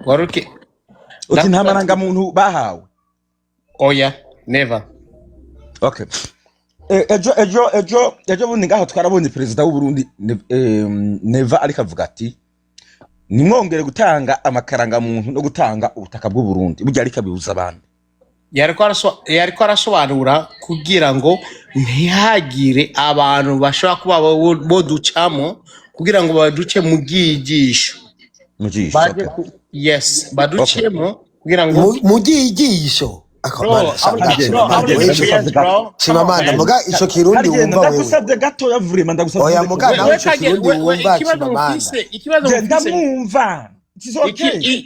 waruke uti nta maranga muntu bahawe oya never. Okay. Ejo bundi ngaho twarabonye president w'u Burundi Neva ariko avuga ati nimwongere gutanga amakaranga muntu no gutanga ubutaka bw'u Burundi burya ariko bibuza abantu. Yariko arasobanura kugira ngo ntihagire abantu bashaka kuba boducamo kugira ngo baduce mu gigisho. Yes, baducemo kugira ngo mu gigisho. Chimamanda muga ico kirundi wumva wewe ndagusabye gato yavurema ndagusabye oya muga nawe ico kirundi wumva ikibazo ndamwumva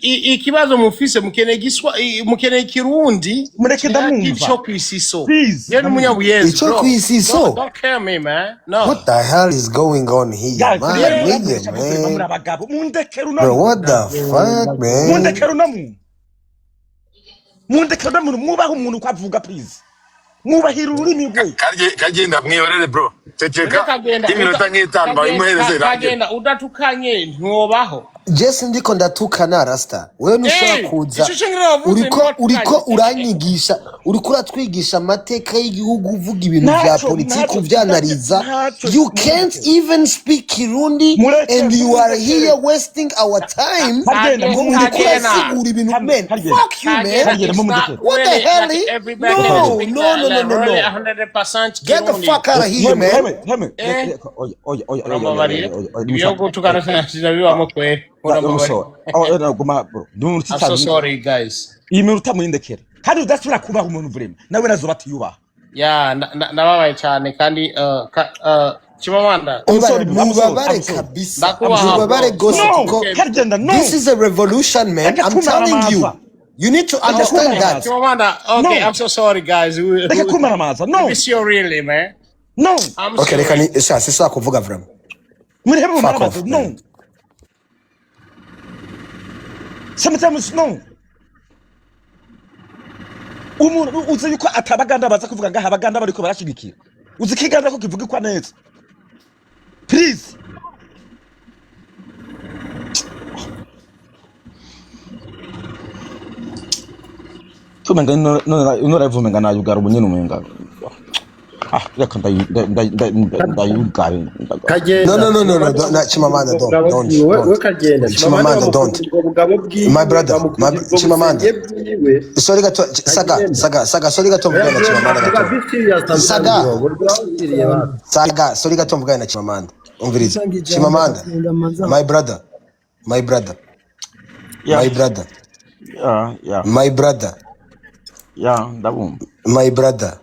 ikibazo mufise mukene kirundi mureke ndamwumva ico kwisiso yene munyabuyenzi ico kwisiso don't care me man no what the hell is going on here man abagabo mundekera bro what the fuck man mundekera unamu mundekera umuntu mwubaho umuntu kwavuga please mwubahira ururimi rwe kagenda mwiyorere bro ceceka iminota nk'itanu bayimuhereze kagenda udatukanye ntobaho Jesse ndiko ndatukana rasta wewe nushaka kuza uriko uranyigisha uriko uratwigisha amateka y'igihugu uvuga ibintu bya politiki uvyanariza you can't even speak Kirundi and you are here wasting our time ngo uriko urasigura ibintu men fuck you man what the hell no 100% get the fuck out of here man I'm so sorry guys. Iminota mwindekera. Kandi udasubira kubaho umuntu vrema. Nawe nazoba tiyubaha. Yeah, nababaye cyane kandi Chimamanda. Mubabare kabisa. Mubabare gose kuko this is a revolution man. I'm telling you. You need to understand that. Chimamanda, okay, I'm so sorry guys. Reka kumaramaza. No. It's your really man. No. Okay, reka ni sasa kuvuga vrema. Muri hebo maramaza. No. Sometimes no. Umuntu uzi yuko atabaganda baza kuvuga ngaha abaganda bariko barashigikira. Uzi kiganda ko kivuga kwa neza. Please. Tumenga no live menga na yugara ubunyene umenga. Reka ndayugare. No, Chimamanda don't. Chimamanda don't. My brother, Chimamanda. Sorry gato, Saga, sorry gato mvuga na Chimamanda. Saga, sorry gato mvuga na Chimamanda. Umvirize. Chimamanda. My brother. Yeah. My brother. Yeah. My brother. Yeah, ndabumva. My brother.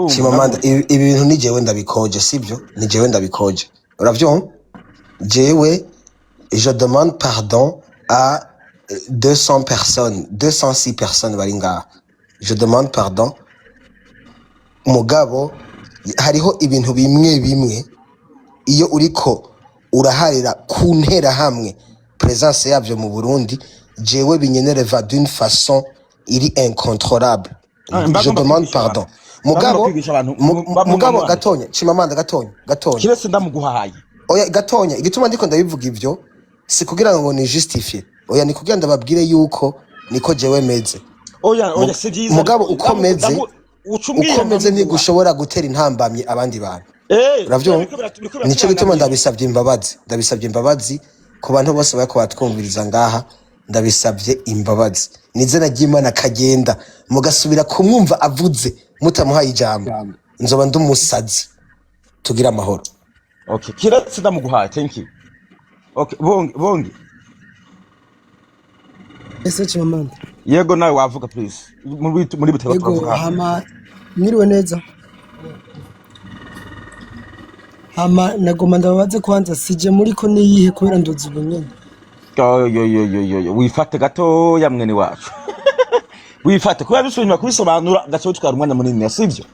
Chimamanda ibintu ni jewe ndabikoje sibyo ni jewe ndabikoje uravyo jewe je demande pardon à 206 personnes baringa je demande pardon mugabo hariho ibintu bimwe iyo uriko uraharira ku ntera hamwe présence yavyo mu Burundi jewe binyenereva d'une façon iri incontrôlable je demande pardon mugabo gatonya Chimamanda gatonya kirese ndamuguhaye oya gatonya igituma ndiko ndabivuga ivyo si kugira ngo ni justify oya ni kugira ndababwire yuko niko jewe meze oya si byiza mugabo ukomeze ntigushobora gutera intambamye abandi bantu uravyo nico gituma ndabisabye imbabazi ku bantu bose bako batwumviriza ngaha ndabisabye imbabazi nizera ry'Imana kagenda mugasubira kumwumva avuze mutamuhaye ijambo nzoba ndumusazi tugira amahoro. Okay, kiretse ndamuguhaye. Thank you. Okay, bongi ese Chimamanda yego nawe wavuga please muri bitego twavuga hama mwiriwe neza hama nagoma ndababaze kwanza sije muri ko niyihe kubera ndozi ubunyene yo wifate gato ya mwene wacu wifate kuba bisunywa kubisobanura gato twara umwanya munini sivyo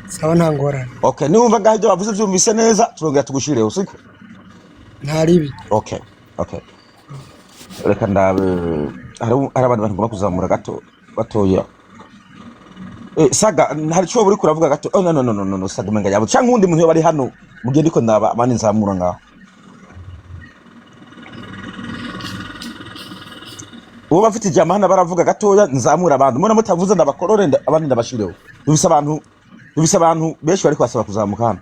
sawa ntangorane. Okay, niwumva gaho ibyo wavuze byumvise neza turongera tugushire usiko ntaribi. Okay reka ndabe hari abantu bagomba kuzamura gato batoya. Saga hari cyo buri kuravuga gato. Oh no Saga menga yabo cyangwa undi muntu bari hano mugiye ndiko ndaba abandi nzamura ngaho. uwo bafite ijambo baravuga gatoya nzamura abantu mbona mutavuze ndabakorore abandi ndabashireho dufise abantu benshi bari kwasaba kuzamuka hano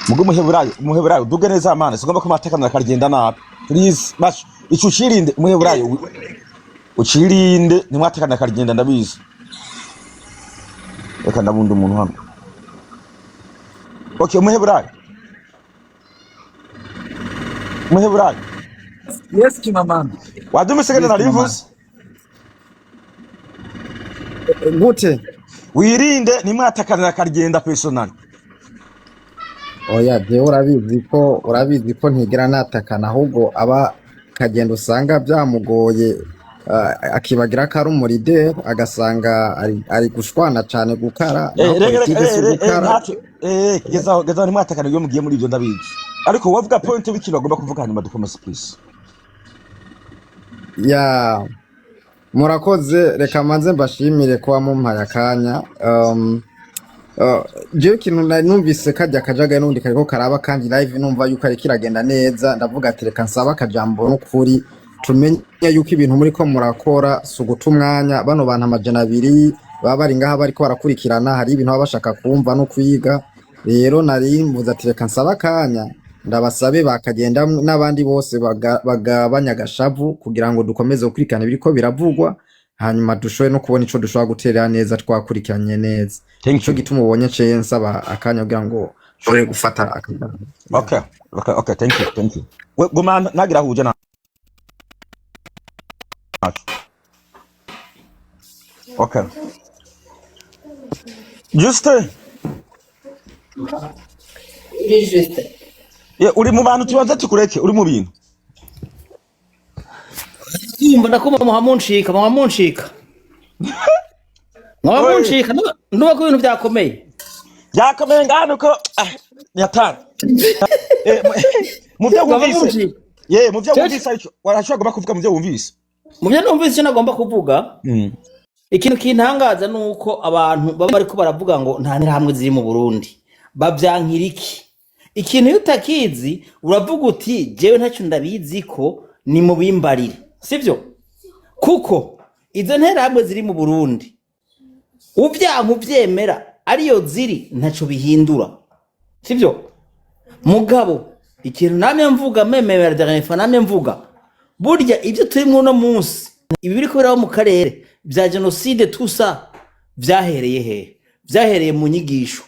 mugo muheburayo duge neza amana sigomba ko matakana karigenda nabi please bash icucirinde muheburayo ucirinde nimwatakana karigenda ndabizi reka ndabunda umuntu hano okay muheburayo yes kimamana wadumisegana na rivers gute wirinde nimwatakana karigenda personal oya je urabizi ko ntigera natakana ahubwo aba kagenda usanga byamugoye akibagira ko ari umuride agasanga ari gushwana cyane gukara gezaho nimwatakana iyo mugiye muri ibyo ndabizi ariko wavuga point w'ikintu agomba kuvuga hanyuma dukomeze please ya murakoze reka manze mbashimire kuba mumpaye akanya jewe ikintu numvise kajya kajaga n'undi kariko karaba kandi live numva yuko ari kiragenda neza ndavuga ati reka nsaba akajambo n'ukuri tumenye yuko ibintu muri ko murakora suguta umwanya bano bantu amajana 2 baba bari ngaha bariko barakurikirana hari ibintu baba bashaka kumva no kwiga rero nari mvuze ati reka nsaba akanya ndabasabe bakagenda n'abandi bose bagabanya gashavu kugira ngo dukomeze gukurikirana biriko biravugwa hanyuma dushoye no kubona ico dushobora guterera neza twakurikiranye neza ico gituma ubonye ceye nsaba akanya kugira ngo shobore gufata akanya okay thank you guma nagira huje na okay Juste uri mu bantu tubanza tukureke uri mu bintu Simba ndakoma muhamunshika nduba ko ibintu byakomeye ngano ko nyatana mu byo wumvise mu byo wumvise ariko warashobora kuvuga mu byo wumvise icyo nagomba kuvuga ikintu kintangaza nuko abantu baba bariko baravuga ngo nta ntirahamwe ziri mu Burundi babyankira ikintu iyo utakizi uravuga uti jewe ntacyo ndabizi ko ni mu bimbarire sivyo kuko izo nterahamwe ziri mu Burundi ubyanku byemera ariyo ziri ntacyo bihindura sivyo mugabo ikintu namwe mvuga memera dernière namwe mvuga burya ibyo turimo no munsi ibi biri kuberaho mu karere bya genocide tusa byahereye mu nyigisho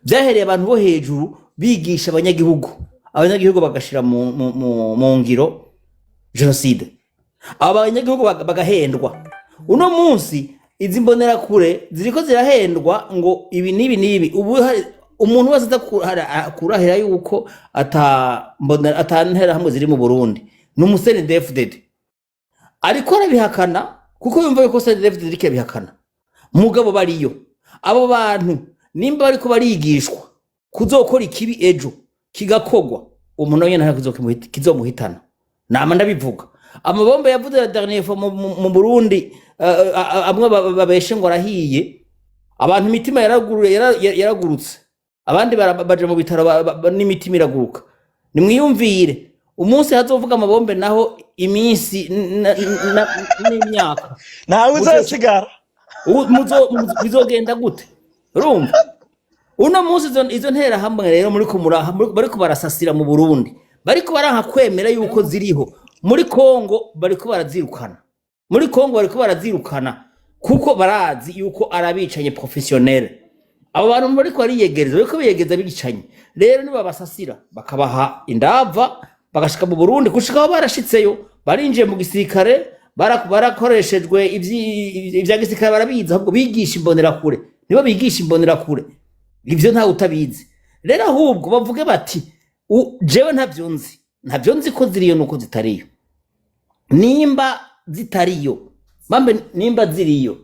byahereye abantu bo hejuru bigisha abanyagihugu bagashira mu ngiro genocide abanyagihugu bagahendwa uno munsi izi mbonera kure ziriko zirahendwa ngo ibi nibi ubu umuntu wese kurahira yuko atantera hamwe ziri mu Burundi n'umuseni DFDD ariko arabihakana kuko yumva yuko seni DFDD rike bihakana mugabo bariyo abo bantu nimba bariko barigishwa kuzokora ikibi ejo kigakogwa umuntu nyene nta kizomuhitana nama ndabivuga amabombe yavuze la dernière fois mu Burundi amwe babeshe ngo arahiye abantu imitima yaragurutse abandi baje mu bitaro n'imitima iraguruka nimwiyumvire umunsi hazovuga amabombe naho iminsi n'imyaka nawe uzasigara bizogenda gute urumva uno munsi izo ntera hamwe rero bariko barasasira mu Burundi bariko baranka kwemera yuko ziriho muri Kongo bariko barazirukana kuko barazi yuko arabicanye professionnel abo bantu bariko bariyegereza bariko biyegeza bigicanye rero niba basasira bakabaha indava bagashika mu Burundi gushika barashitseyo barinjiye mu gisirikare barakoreshejwe ivya gisirikare barabiza ahubwo bigisha imbonera kure nibo bigisha imbonera kure ivyo nta utabizi rero ahubwo bavuge bati jewe ntavyo nzi ko ziriyo nuko zitariyo nimba zitariyo bambe nimba ziriyo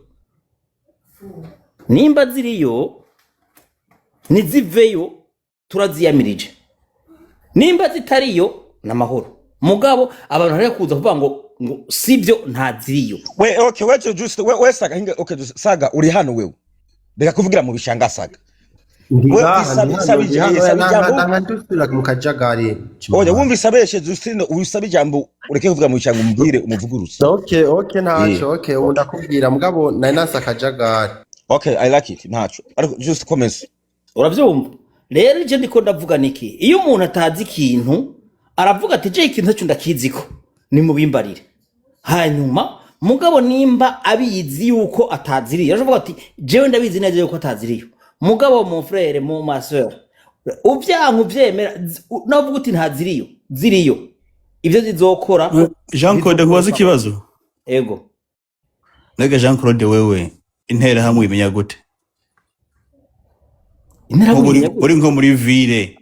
niziveyo turaziyamirije nimba zitariyo n'amahoro mugabo abantu bari kuza kuvuga ngo sibyo nta ziriyo we saga uri hano wewe reka kuvugira mu bishanga saga ndusubira mu kajagari oya wumvise abesheje usino ubisaba ijambo ureke kuvuga mu cyangwa umubwire umuvugurutse. okay ntacyo okay ubu ndakubwira mugabo nari nasa akajagari. Okay, I like it ntacyo ariko just comments uravyumva rero je ndiko ndavuga niki iyo umuntu atazi ikintu aravuga ati je ikintu cyo ndakiziko ni mubimbarire hanyuma mugabo nimba abizi yuko ataziriyo aravuga ati jewe ndabizi neza yuko ataziriyo mugabo mon frère mon ma sœur uvyanku vyemera navuga uti ntaziriyo ziriyo ivyo zizokora. Jean Claude kubaza ikibazo ego nega Jean Claude wewe intera hamwe imenya gute uri nko muri ville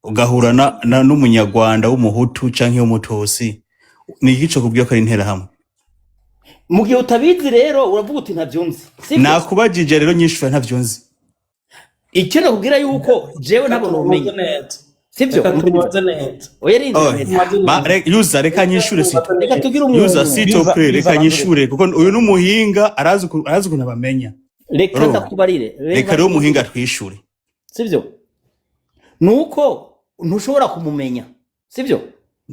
ugahurana n'umunyarwanda w'umuhutu canke w'umutosi ni igico kubwiye ko ari intera hamwe mu gihe utabizi rero uravuga uti ntavyonzi nakubajije rero nyishura ntavyonzi icyo nakubwira yuko jewe ntabwo umenye sivyo yuza reka nyishure sito yuza sito pre reka nyishure kuko uyu n'umuhinga arazi ukuntu abamenya reka ndakubarire reka rero umuhinga twishure sivyo nuko ntushobora kumumenya sivyo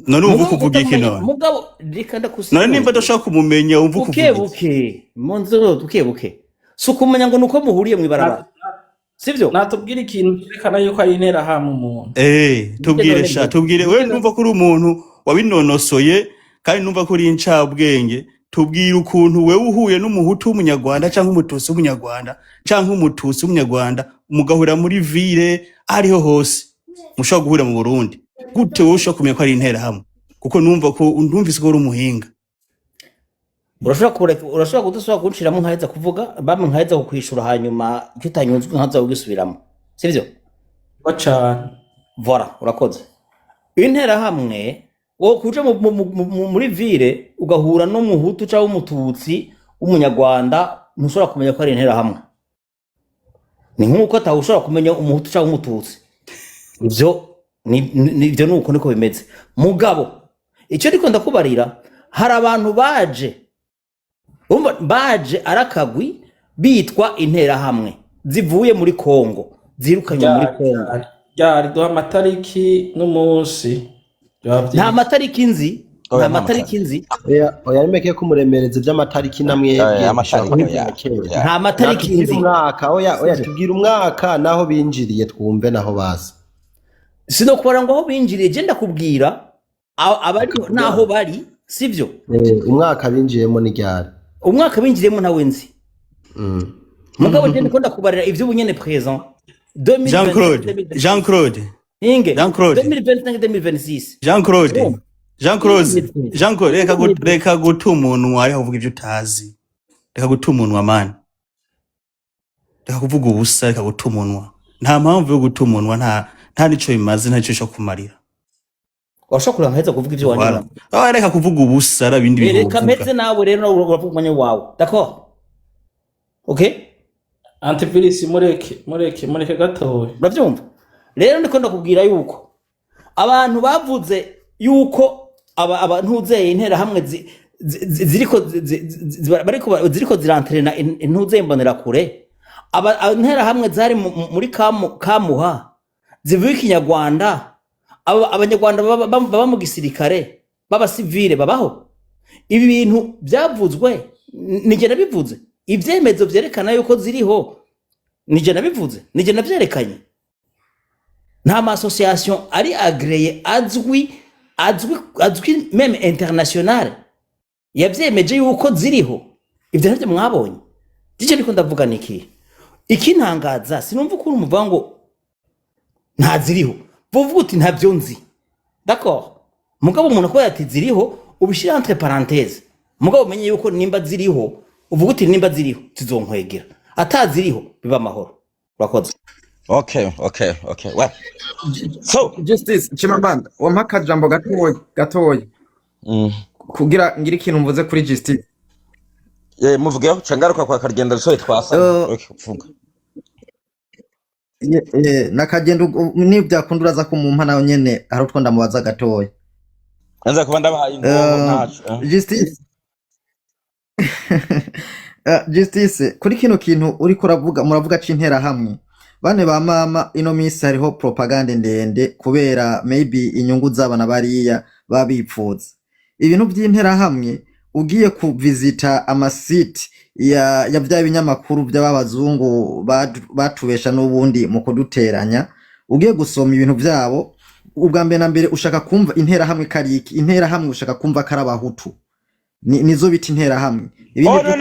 none umva kuvuga iki none mugabo reka ndakusiga none nimba doshaka kumumenya umva kuvuga buke monzo buke sukumenya ngo nuko muhuriye mu ibarabara sivyo natubwira ikintu cyerekana yuko ari intera hamwe umuntu tubwire we numva ko uri umuntu wabinonosoye kandi numva ko uri incabwenge tubwire ukuntu wewe uhuye n'umuhutu w'umunyarwanda canke umutusi w'umunyarwanda canke umutusi w'umunyarwanda mugahura muri ville ariho hose mushobora guhura mu Burundi gute wowe ushobora kumenya ko ari intera hamwe kuko ndumvise ko uri umuhinga urashobora kudusubira kunshiramo nkaheza kuvuga bamwe nkaheza kukwishura hanyuma icyo utanyuzwe nkaza kugisubiramo sivyo bacana voilà urakoze intera hamwe wo kuja muri ville ugahura no muhutu cyangwa umututsi w'umunyarwanda ntushobora kumenya ko ari intera hamwe ni nkuko atawushobora kumenya umuhutu cyangwa umututsi ivyo nuko niko bimeze mugabo icyo ndiko ndakubarira hari abantu baje arakagwi bitwa intera hamwe zivuye muri Kongo zirukanye muri Kongo ryari duha amatariki n'umunsi nta matariki nzi oya nimeke ko muremereze by'amatariki namwe nta matariki nzi umwaka oya tubwira umwaka naho binjiriye twumve naho baza sino kubara ngo aho binjiriye je ndakubwira abari naho bari sivyo umwaka binjiyemo ni ryari umwaka binjiriyemo nawe nzi mugabo je ndikunda kubarira ivyo bunyene présent Jean Claude 2025-2026 Jean Claude reka guta umuntu wari uvuga ivyo utazi reka guta umuntu wa mani reka kuvuga ubusa reka guta umuntu nta mpamvu yo guta umuntu nta nico bimaze nta nico cyo kumarira washobora kuheza kuvuga ivyo wanyuma reka kuvuga ubusa ara bindi bintu reka meze nawe rero uravuga umwanya wawe d'accord okay antivirus mureke gatoya uravyumva rero ndiko ndakubwira yuko abantu bavuze yuko abantuzeye intera hamwe ziriko zirantrena intuzeye mbonera kure intera hamwe zari muri kamuha zivuye ikinyarwanda abanyarwanda baba mu gisirikare baba civile babaho ibi bintu byavuzwe nije nabivuze ivyemezo vyerekana yuko ziriho nije nabivuze nije navyerekanye nta ma association ari agreye azwi meme international yavyemeje yuko ziriho ivyo navyo mwabonye dice niko ndavuga niki ikintangaza sinumva ko umuvuga ngo nta ziriho vuvuga uti ntavyo nzi d'accord mugabo umuntu ko yati ziriho ubishira entre parenthèses mugabo umenye yuko nimba ziriho uvuga uti nimba ziriho zizonkwegera ataziriho biba amahoro urakoze Okay. Well, so Justice Chimamanda wampaka jambo gatoya kugira ngira ikintu mvuze kuri Justice muvugeho cangaruka kwa karigenda rusore twasa kuvuga nakagenda ni byakunda uraza kumumpa nawe nyene hari utwo ndamubaza gatoya aza kuba ndabahaye ingogo ntacu Justice Justice kuri kino kintu uri muravuga c'intera hamwe bane ba mama ino minsi hariho propaganda ndende kubera maybe inyungu z'abana bariya babipfuza ibintu by'interahamwe ugiye kuvisita amasite ya bya binyamakuru by'abazungu batubesha n'ubundi mu kuduteranya ugiye gusoma ibintu byabo ubwa mbere na mbere ushaka kumva interahamwe kariki interahamwe ushaka kumva karabahutu nizo bita interahamwe ibindi byo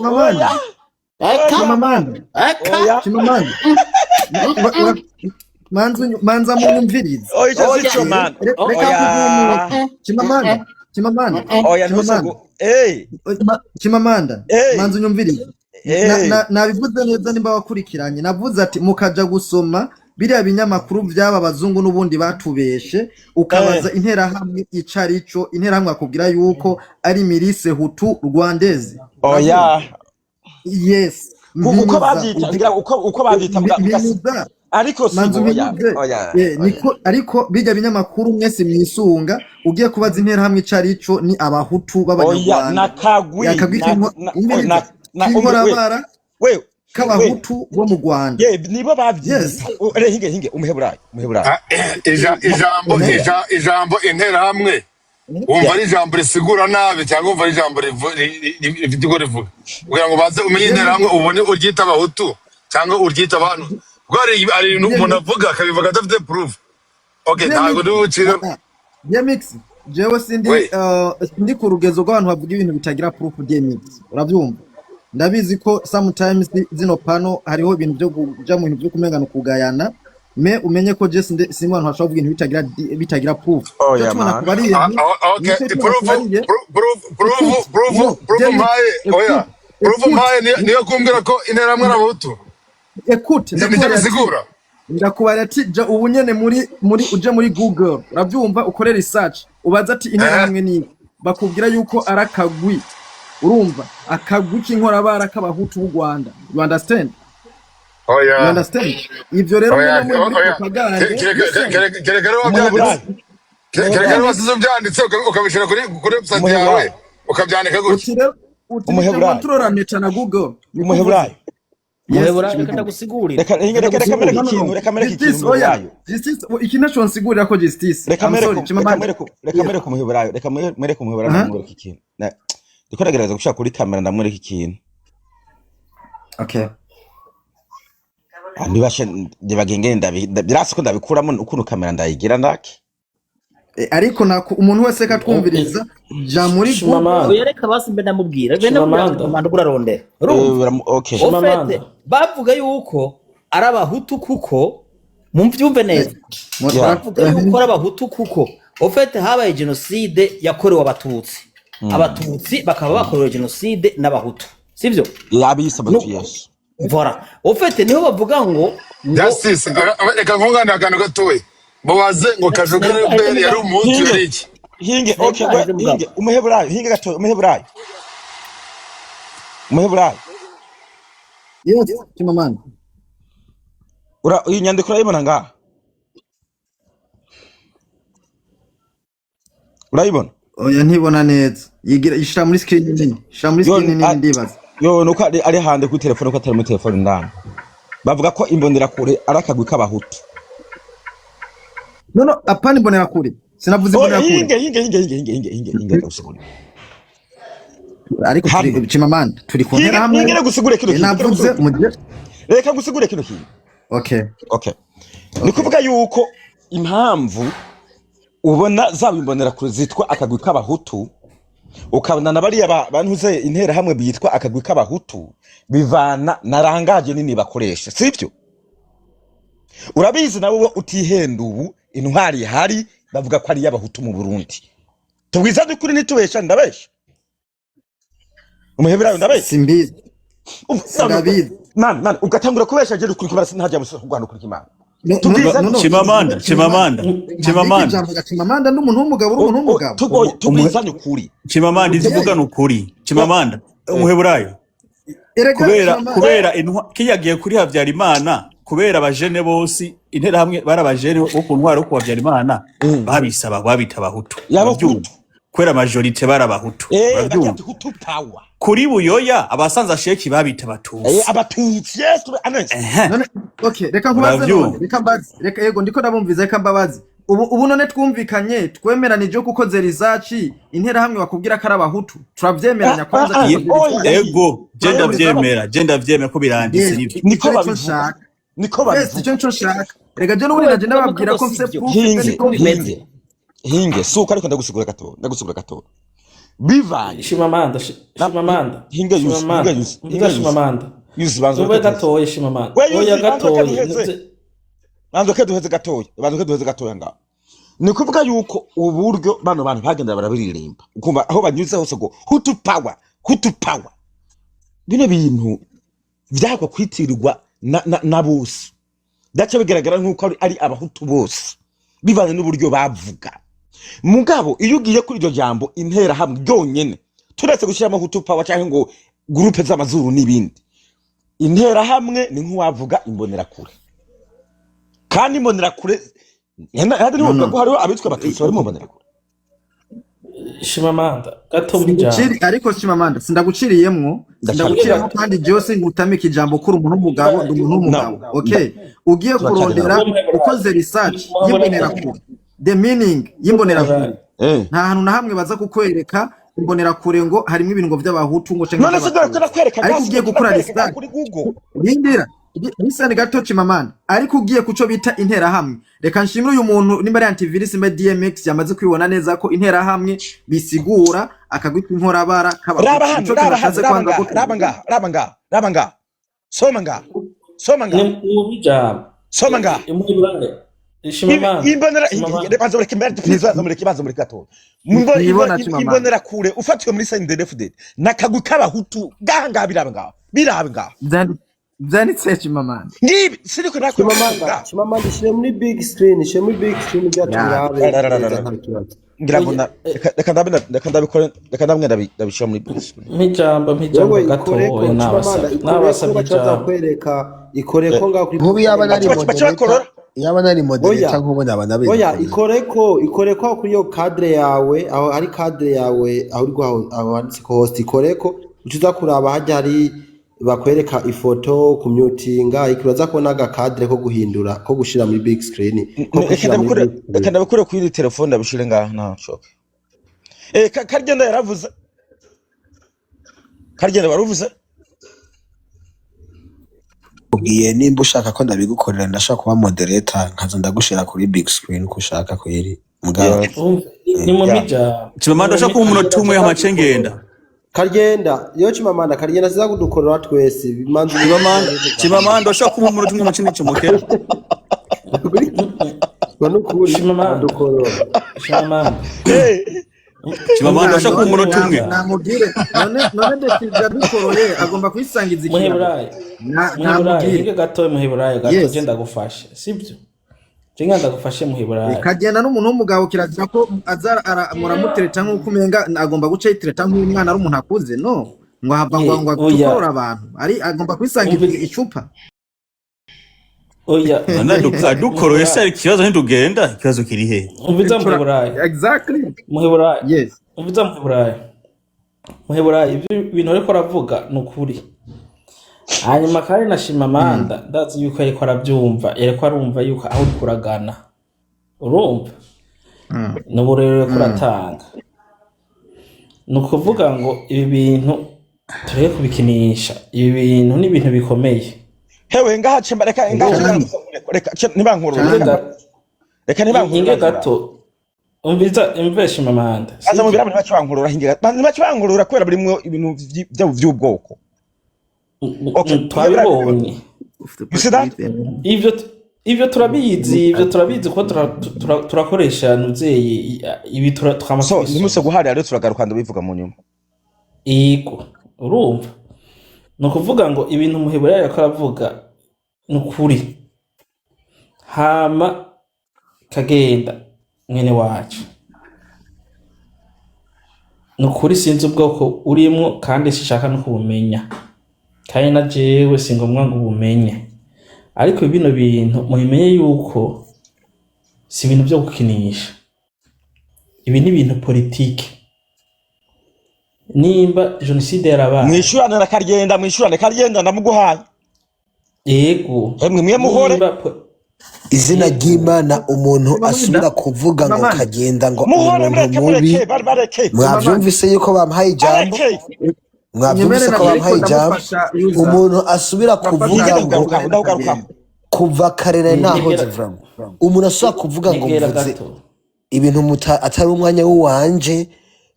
kuvanga manza munyumvirize Chimamanda manza unyumvirize nabivuze neza nimba wakurikiranye navuze ati mukaja gusoma biriya binyamakuru by'aba bazungu n'ubundi batubeshe ukabaza interahamwe icarico interahamwe akubwira yuko ari milice hutu rwandeze yes uko bavyita uko bavyita ariko niko ariko bijya binyamakuru mwese mwisunga ugiye kubaza interahamwe icarico ni abahutu b'abanyarwanda nakagwi wewe k'abahutu bo mu Rwanda nibo bavyise hinge umuheburayo ijambo interahamwe umva ari ijambo risigura nabi cyangwa umva ari ijambo rifite uko rivuga kugira ngo baze umenye interahamwe ubone uryita abahutu cyangwa uryita abantu ubwo ari umuntu avuga akabivuga adafite proof okay ntabwo ducira Demix jewe sindi ku rugezo rw'abantu bavuga ibintu bitagira proof Demix urabyumva ndabizi ko sometimes zino pano hariho ibintu byo kuja mu bintu byo kumengana kugayana me umenye ko je si abantu bashobora kuvuga ibintu bitagira proof okay proof niyo kumbwira ko interahamwe n'abahutu écoute ndakubara ati ubu nyene muri uje muri Google urabyumva ukore research ubaza ati interahamwe ni bakubwira yuko arakagwi urumva akagwi k'inkorabara k'abahutu b'u Rwanda you understand you understand ivyo rero muri propaganda kerekera wasize byanditse ukabishira kuri website yawe ukabyandika gutya umuheburayo control amecha na Google umuheburayo reka gusigurira reka mereke ikintu yayo iki naco nsigurira ko justice reka mereke umuheburayo reka mereke umuheburayo namwereka ikintu ndiko nagerageza gushaka kuri kamera ndamwereka ikintu okay ndibashe ndibagengenda birasi ko ndabikuramo ukuntu kamera ndayigira ndaki ariko nako umuntu wese katwumviriza ja muri Google yereka basi mbe ndamubwira bene kumanda kurarondera okay bavuga yuko ari abahutu kuko mumvyumve neza bavuga yuko ari abahutu kuko ofete habaye genocide yakorewe abatutsi abatutsi bakaba bakorewe genocide n'abahutu sivyo yabise abatutsi voilà ofete niho bavuga ngo justice reka nkongana akantu gatoye bawaze ngo kajugere bere yari umuntu yari iki hinge okay hinge umuheburayo hinge gatoye umuheburayo yes Chimamanda iyi nyandiko urayibona ngaha urayibona oya ntibona neza yigira ishira muri screen nini ndibaza nuko ari hande kuri telefone ko atari muri telefone ndanga bavuga ko imbonera kure arakagwi k'abahutu no apani imbonera kure sinavuze imbonera kure hinge gusigura ariko Chimamanda turi kuntera hamwe hinge gusigura kino navuze reka gusigura kino kintu okay ni kuvuga yuko impamvu ubona zaba imbonera kure zitwa akagwi k'abahutu ukabona nabariya bantuze intera hamwe bitwa akagwi k'abahutu bivana narangaje nini bakoresha sivyo urabizi nawe utihenda ubu intwari hari bavuga ko ari y'abahutu mu Burundi tubwiza dukuri nitubesha ndabesha umuheberayo ndabesha simbizi ndabizi man ugatangura kubesha je dukuri kimara sintajya musugwana kuri kimana Chimamanda n'umuntu w'umugabo uri umuntu w'umugabo tubwizanye ukuri Chimamanda izivuga n'ukuri Chimamanda umuheburayo kubera kiyagiye kuri Havyarimana kubera abajene bose intera hamwe barabajene bo ku ntwaro ku Havyarimana babisaba babita abahutu kwera majorite barabahutu bakati hutu power kuri buyoya abasanza sheki babita abatutsi abatutsi yes none okay reka nkubaze none reka yego ndiko ndabumviza reka mbabazi ubu none twumvikanye twemeranije kuko zerizaci intera hamwe bakubwira ko ari abahutu turavyemeranya kwanza yego genda vyemera ko biranditse nivyo niko babishaka niko babishaka icyo nco shaka rega je n'ubundi naje ndababwira ko mfise proof niko bimeze hinge suko ariko ndagusigura gato bivanye shimamanda hinge shimamanda yuzibanzo gatoye shimamanda oya gatoye banzo keduheze gatoya nga ni kuvuga yuko uburyo bano bantu bagenda barabiririmba ukumva aho banyuze hose ngo hutu power bino bintu byakwa kwitirirwa na bose dacha bigaragara nkuko ari abahutu bose bivanye n'uburyo bavuga mugabo iyo ugiye kuri iryo jambo intera hamwe ryonyene turetse gushyiramo hutu power cyangwa ngo groupe z'amazuru n'ibindi intera hamwe ni nk'uwavuga imbonera kure kandi imbonera kure hadi ni uvuga ko hariho abitwa abatutsi bari mu mbonera kure shimamanda gato bijyanye ariko shimamanda sindaguciriyemwo kandi byose ngutamika ijambo kuri umuntu w'umugabo ndi umuntu w'umugabo okay ugiye kurondera ukoze research y'imbonera kure the meaning y'imbonera kure nta hantu na hamwe baza kukwereka imbonera kure ngo harimo ibintu ngo by'abahutu ngo cenga ariko ugiye gukora research kuri Google rindira nisani gato Chimamanda ariko ugiye kuco bita intera hamwe reka nshimire uyu muntu nimba ari antivirus mbe DMX yamaze kwibona neza ko intera hamwe bisigura akagwita inkorabara raba nga soma nga imbonera kure ufatiwe muri CNDD-FDD nakagwi k'abahutu ganga biraba nga Zanitse Chimamanda. Ngibi siriko nakwe Chimamanda shire muri big screen byaturabe. Ngirabona reka ndabikore ndabishira muri big screen. Mijambo gato n'abasabye kwereka ikoreko ngaho kuri Bubi yaba nari moderator cyangwa ubona abana oya ikoreko kuri yo cadre yawe aho ari cadre yawe aho uri aho handitse ko host ikoreko ucuza kuraba hajya hari bakwereka ifoto kumyutinga ikibaza ko naga cadre ko guhindura ko gushira muri big screen reka ndabikore kuri telefone ndabishire ngaha na shop Karigenda yaravuze Karigenda baruvuze ugiye nimba ushaka ko ndabigukorera ndashaka kuba moderator nkaza ndagushira kuri big screen ko ushaka kweri mugabo ni mu mija Chimamanda ashaka umunota umwe y'amacengenda Karigenda yo Chimamanda Karigenda siza kudukorera twese bimanzi Chimamanda ashaka umunota umwe y'amacengenda cyomokera banukuri dukorora Chimamanda ashaka umunota umwe namugire none ndetse dukoroye agomba kwisangiza muheburaye namugire gato muheburaye gato je ndagufashe sibyo Jenga ndagufashe muheburaye kagenda n'umuntu w'umugabo kirazira ko azara muramutereta nk'uko umenga agomba guca yitereta nk'umwana ari umuntu akuze no ngo hava ngo gukorora abantu ari agomba kwisangiza icupa oya dukoroye se ikibazo ntidugenda ikibazo kiri he umviza muheburaye exactly muheburaye yes umviza muheburaye ibyo bintu ariko aravuga n'ukuri hanyuma kandi na Chimamanda ndazi yuko ariko arabyumva yariko arumva yuko aho kuragana urumva n'uburere kuratanga nukuvuga ngo ibi bintu tureke kubikinisha ibi bintu ni ibintu bikomeye hewe ngaha chemba reka hinge gato umviza Chimamanda aza mu birabo ntibacwankurura hinge ntibacwankurura kwera birimwo ibintu by'ubwoko twabibonye ivyo turabizi ko turakoresha nuzeye ibi so nimuse guharira rero turagaruka ndabivuga mu nyuma ego urumva no kuvuga ngo ibintu muhebura yakaravuga nukuri hama kagenda mwene wacu nukuri sinzi ubwoko urimo kandi sishaka no kubumenya kandi na jewe singomwa ngo ubumenye ariko bino bintu muhimenye yuko si ibintu byo gukinisha ibi ni ibintu politike nimba jenoside yarabaye mwishurane karyenda ndamuguhaye yego emwe mwe muhore izina ry'Imana umuntu asubira kuvuga ngo kagenda ngo umuntu mubi mwavyumvise yuko bamuhaye ijambo mwavyumvise ko bamuhaye ijambo umuntu asubira kuvuga ngo kuva karere naho zivamo umuntu asubira kuvuga ngo mvuze ibintu atari umwanya w'uwanje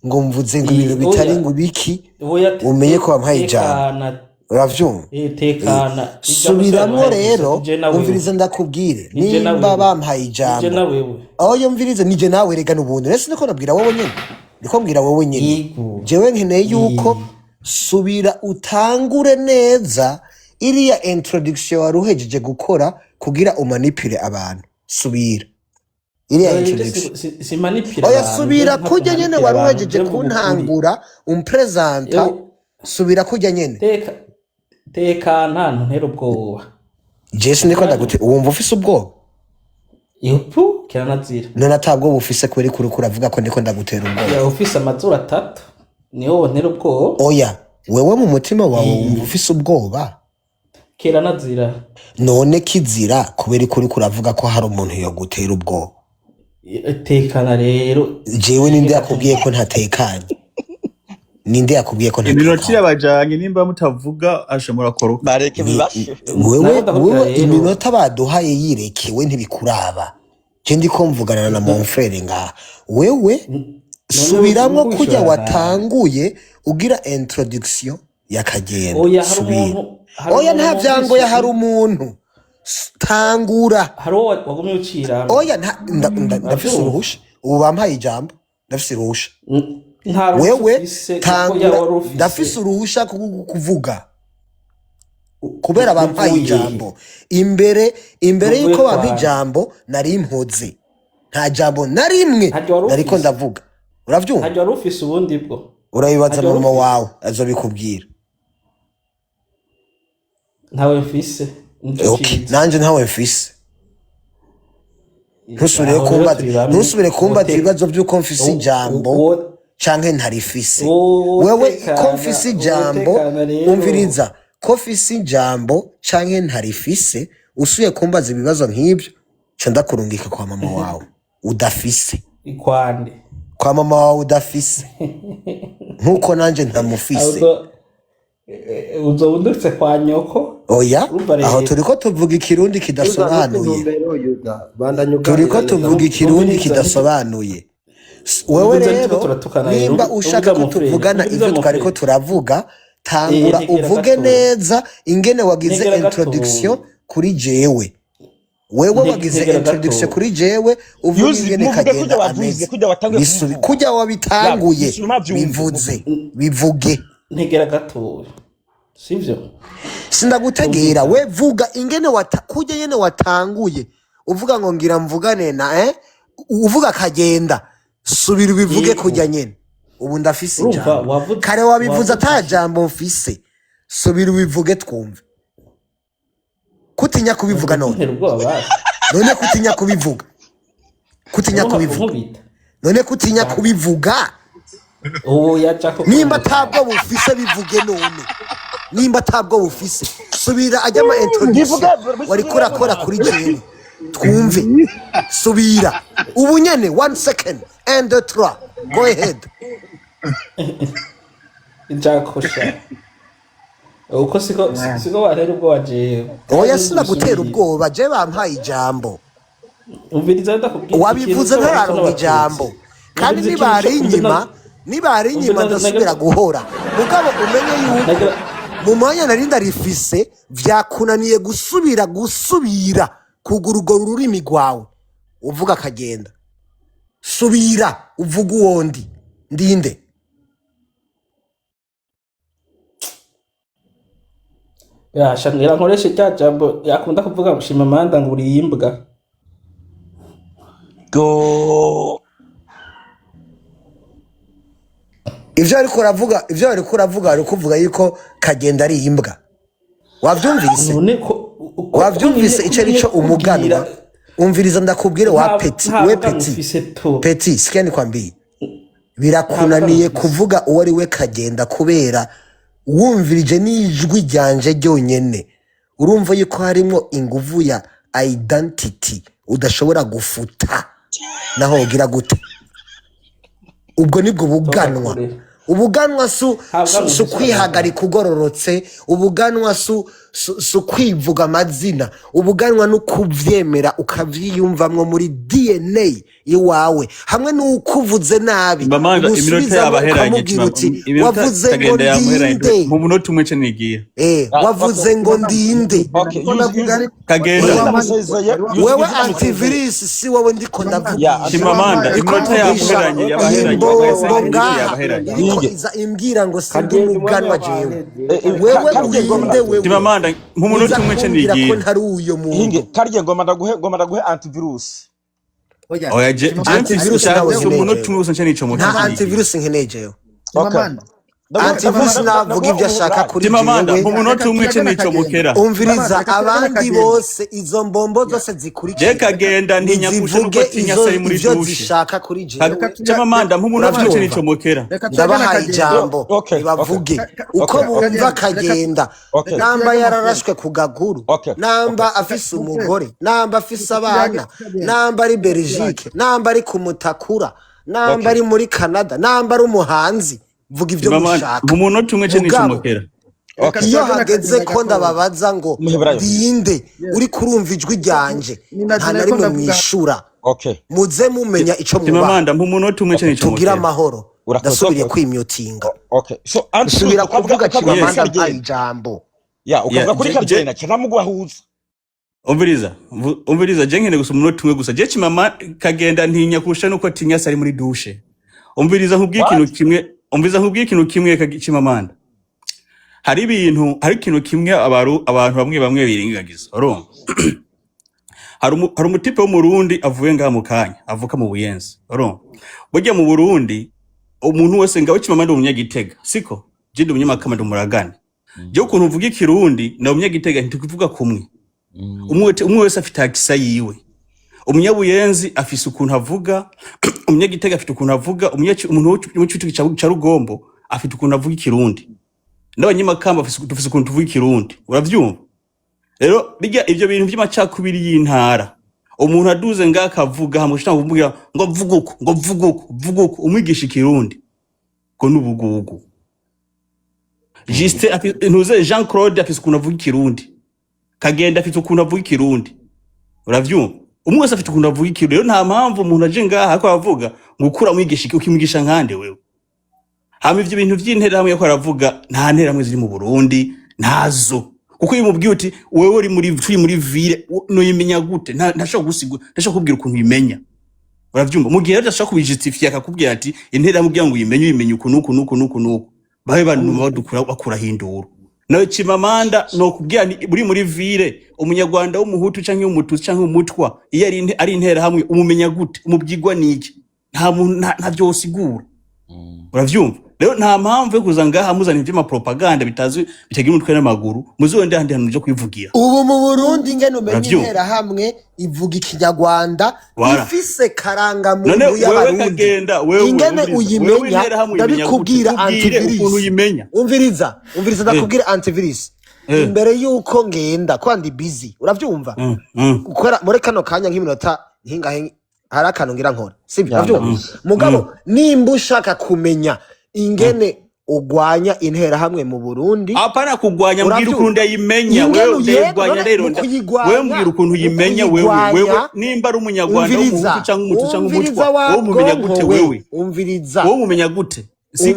ngo mvuze ngo ibintu bitari ngo biki umenye ko bamuhaye ijambo uravyumva subiramo rero umviriza ndakubwire nimba bampaye ijambo aho yumviriza nije nawe rega n'ubundi nese niko nabwira wowe nyene niko mbwira wowe nyene jewe nkeneye yuko subira utangure neza iriya introduction waruhejeje gukora kugira umanipire abantu subira iriya introduction oya subira kujya nyene waruhejeje kuntangura umpresenta subira kujya nyene tekana ntero ubwoba Jesse niko ndagute wumva ufise ubwoba yupu kiranazira none atabwo bufise kweri kuri kuravuga ko ndiko ndagutera ubwoba ya ufise amazura 3 niho ntero ubwoba oya wewe mu mutima wawe wumva ufise ubwoba kiranazira none kizira kubera kuri kuravuga ko hari umuntu yo gutera ubwoba tekana rero jewe ninde yakubwiye ko ntatekanye ninde yakubwiye ko ntatekanye iminota yabajanye nimba mutavuga ashobora koroka bareke bibashe wewe iminota baduhaye yirekewe ntibikuraba je ndiko mvugana na mon frère nga wewe subiramo kujya watanguye ugira introduction yakagenda subira oya nta byango ya hari umuntu tangura haro wagumye ucira oya ndafise uruhusha ubu bampaye ijambo ndafise uruhusha wewe tangura ndafise uruhusha kuvuga kubera bampaye ijambo imbere yuko bampa ijambo nari impoze nta jambo narimwe nariko ndavuga uravyumva hajya rufise ubundi bwo urabibaza mama wawe azobikubwira ntawe mfise okay nanje ntawe mfise ntusubire kumbaza ibibazo by'uko mfise ijambo canke ntarifise wewe ko mfise ijambo umviriza ko mfise ijambo canke ntarifise usuye kumbaza ibibazo nk'ibyo ca ndakurungika kwa mama wawe udafise ikwande kwa mama wawe udafise nkuko nanje ntamufise uzobundutse kwa nyoko oya aho turiko tuvuga ikirundi kidasobanuye turiko tuvuga ikirundi kidasobanuye wewe rero nimba ushaka ko tuvugana ivyo twariko turavuga tangura uvuge neza ingene wagize introduction kuri jewe wewe wagize introduction kuri jewe uvuga ingene kagenda ameze kujya wabitanguye bivuge ntegera gatoya sivyo sindagutegera we vuga ingene kujya nyene watanguye uvuga ngo ngira mvugane na uvuga kagenda subira ubivuge kujya nyene ubu ndafise ijambo kare wabivuza atajambo mfise subira ubivuge twumve kutinya kubivuga none kutinya kubivuga none kutinya kubivuga nimba tabwo bufise bivuge none nimba tabwo bufise subira ajya ama introduction wari kurakora kuri jewe twumve subira ubu nyene 1 second and 3 go ahead injakosha uko siko warera ubwoba jewe oya sina gutera ubwoba je bampaye ijambo umviriza ndakubwira wabivuze ntararumva ijambo kandi nibari inyuma ndasubira guhora mugabo umenye yuko mu mwanya nari ndarifise vyakunaniye gusubira kugura urwo rurimi rwawe uvuga akagenda subira uvuga uwondi ndinde shangira nkoreshe cya jambo yakunda kuvuga gushima amanda ngo uriyimbwa go ivyo ariko uravuga ari kuvuga yuko kagenda ari imbwa wavyumvise ico arico umuganwa umviriza ndakubwire wa peti we peti sikia nikwambie birakunaniye kuvuga uwo ari we Kagenda kubera wumvirije n'ijwi ryanje ryonyene urumva yuko harimo inguvu ya identity udashobora gufuta naho ugira gute ubwo nibwo buganwa ubuganwa su kwihagarika ugororotse ubuganwa su kwivuga amazina ubuganwa no kuvyemera ukavyiyumvamwo muri DNA iwawe hamwe n'ukuvuze nabi iminota yabaheranye wavuze ngo ndinde mu munota umwe cyo nigiye wavuze ngo ndinde Kagenda wewe antivirus si wowe ndiko ndavuga Chimamanda iminota yabaheranye iza imbwira ngo sindi umuganwa jewe wewe urinde wewe Chimamanda mu munota umwe cyo nigiye ntari uyo muntu hinge karye ngoma ndaguhe antivirus oya je antivirus mu munota umwe cyo nico mu nta antivirus nkenejeyo antivirus navuga ibyo ashaka kuri Chimamanda mu munota umwe cyo nico mukera umviriza abandi bose izo mbombo zose zikurikira je Kagenda ntinyakusha nuko tinyasari muri dushe dushe zishaka kuri jewe Chimamanda mu munota umwe cyo nico mukera ndabaha ijambo bavuge uko bumva Kagenda namba yararashwe ku gaguru namba afise umugore namba afise abana namba ari Belgique namba ari kumutakura namba ari muri Canada namba ari umuhanzi vuga ibyo mushaka mu munota umwe cyo nico mukera iyo hageze ko ndababaza ngo ndinde uri kurumva ijwi ryanje nta na rimwe mwishura muze mumenya ico muba Chimamanda mu munota umwe cyo nico mukera tugira amahoro ndasubiriye kwimyutinga subira kuvuga Chimamanda nta ijambo ukavuga kuri Kagenda cyamugwahuza umviriza je nkene gusa umunota umwe gusa je Chimamanda Kagenda ntinyakusha nuko tinyasari muri dushe umviriza nkubwiye ikintu kimwe Chimamanda hari ikintu kimwe abantu bamwe biringagiza urumva hari umutipe wo mu Burundi avuye ngaha mu kanya avuka mu Buyenzi urumva burya mu Burundi umuntu wese ngaho Chimamanda umunyagitega siko je ndi umunyamakama ndumuragane je ukuntu uvuga ikirundi na umunyagitega ntitukuvuga kumwe umwe wese afite akisa yiwe umunyabuyenzi afise ukuntu avuga umunyagitega afite ukuntu avuga umuntu wo cyutuki ca Rugombo afite ukuntu avuga ikirundi n'abanyamakamba afise ukuntu tuvuga ikirundi uravyumva rero bijya ivyo bintu by'amacakubiri y'intara umuntu aduze ngakavuga hamushaka kumubwira ngo vuga uko umwigisha ikirundi ko nubugugu Juste ntuze Jean Claude afise ukuntu avuga ikirundi Kagenda afite ukuntu avuga ikirundi uravyumva umwe wese afite ukuntu avuga ikirundi rero nta mpamvu umuntu aje ngaha ko avuga ngo ukura mwigisha ukimwigisha nkande wewe hama ivyo bintu vy'intera hamwe ko aravuga nta ntera hamwe ziri mu Burundi ntazo kuko iyo mubwiye uti wewe uri muri ville no yimenya gute ntashaka gusigura ntashaka kubwira ukuntu yimenya uravyumva mu gihe adashaka kubijustifia akakubwira ati intera hamwe kugira ngo uyimenye ukuntu babe bantu badukura bakura hinduru nawe Chimamanda no kubwira buri muri ville umunyarwanda w'umuhutu canke w'umututsi canke umutwa iyo ari intera hamwe umumenya gute umubwirwa niki nta byo usigura uravyumva rero nta mpamvu yo kuza ngaha muzana ivyo propaganda bitazi bitagira umutwe n'amaguru muzonde handi hantu je kwivugira ubu mu Burundi ngene umenye intera hamwe ivuga ikinyarwanda ifise karanga muntu y'abarundi ingene uyimenya ndabikubwira antivirus umviriza ndakubwira antivirus imbere yuko ngenda ko ndi busy uravyumva ukora muri kano kanya nk'iminota nkingahe hari akantu ngira nkora sibyo uravyumva mugabo nimba ushaka kumenya ingene ugwanya intera hamwe mu Burundi apana kugwanya mbwira ukuntu yimenya wewe ndegwanya rero wewe mbwira ukuntu yimenya wewe nimba ari umunyarwanda w'umuhutu cyangwa umutu cyangwa umutwa wowe mumenya gute wewe umviriza wowe mumenya gute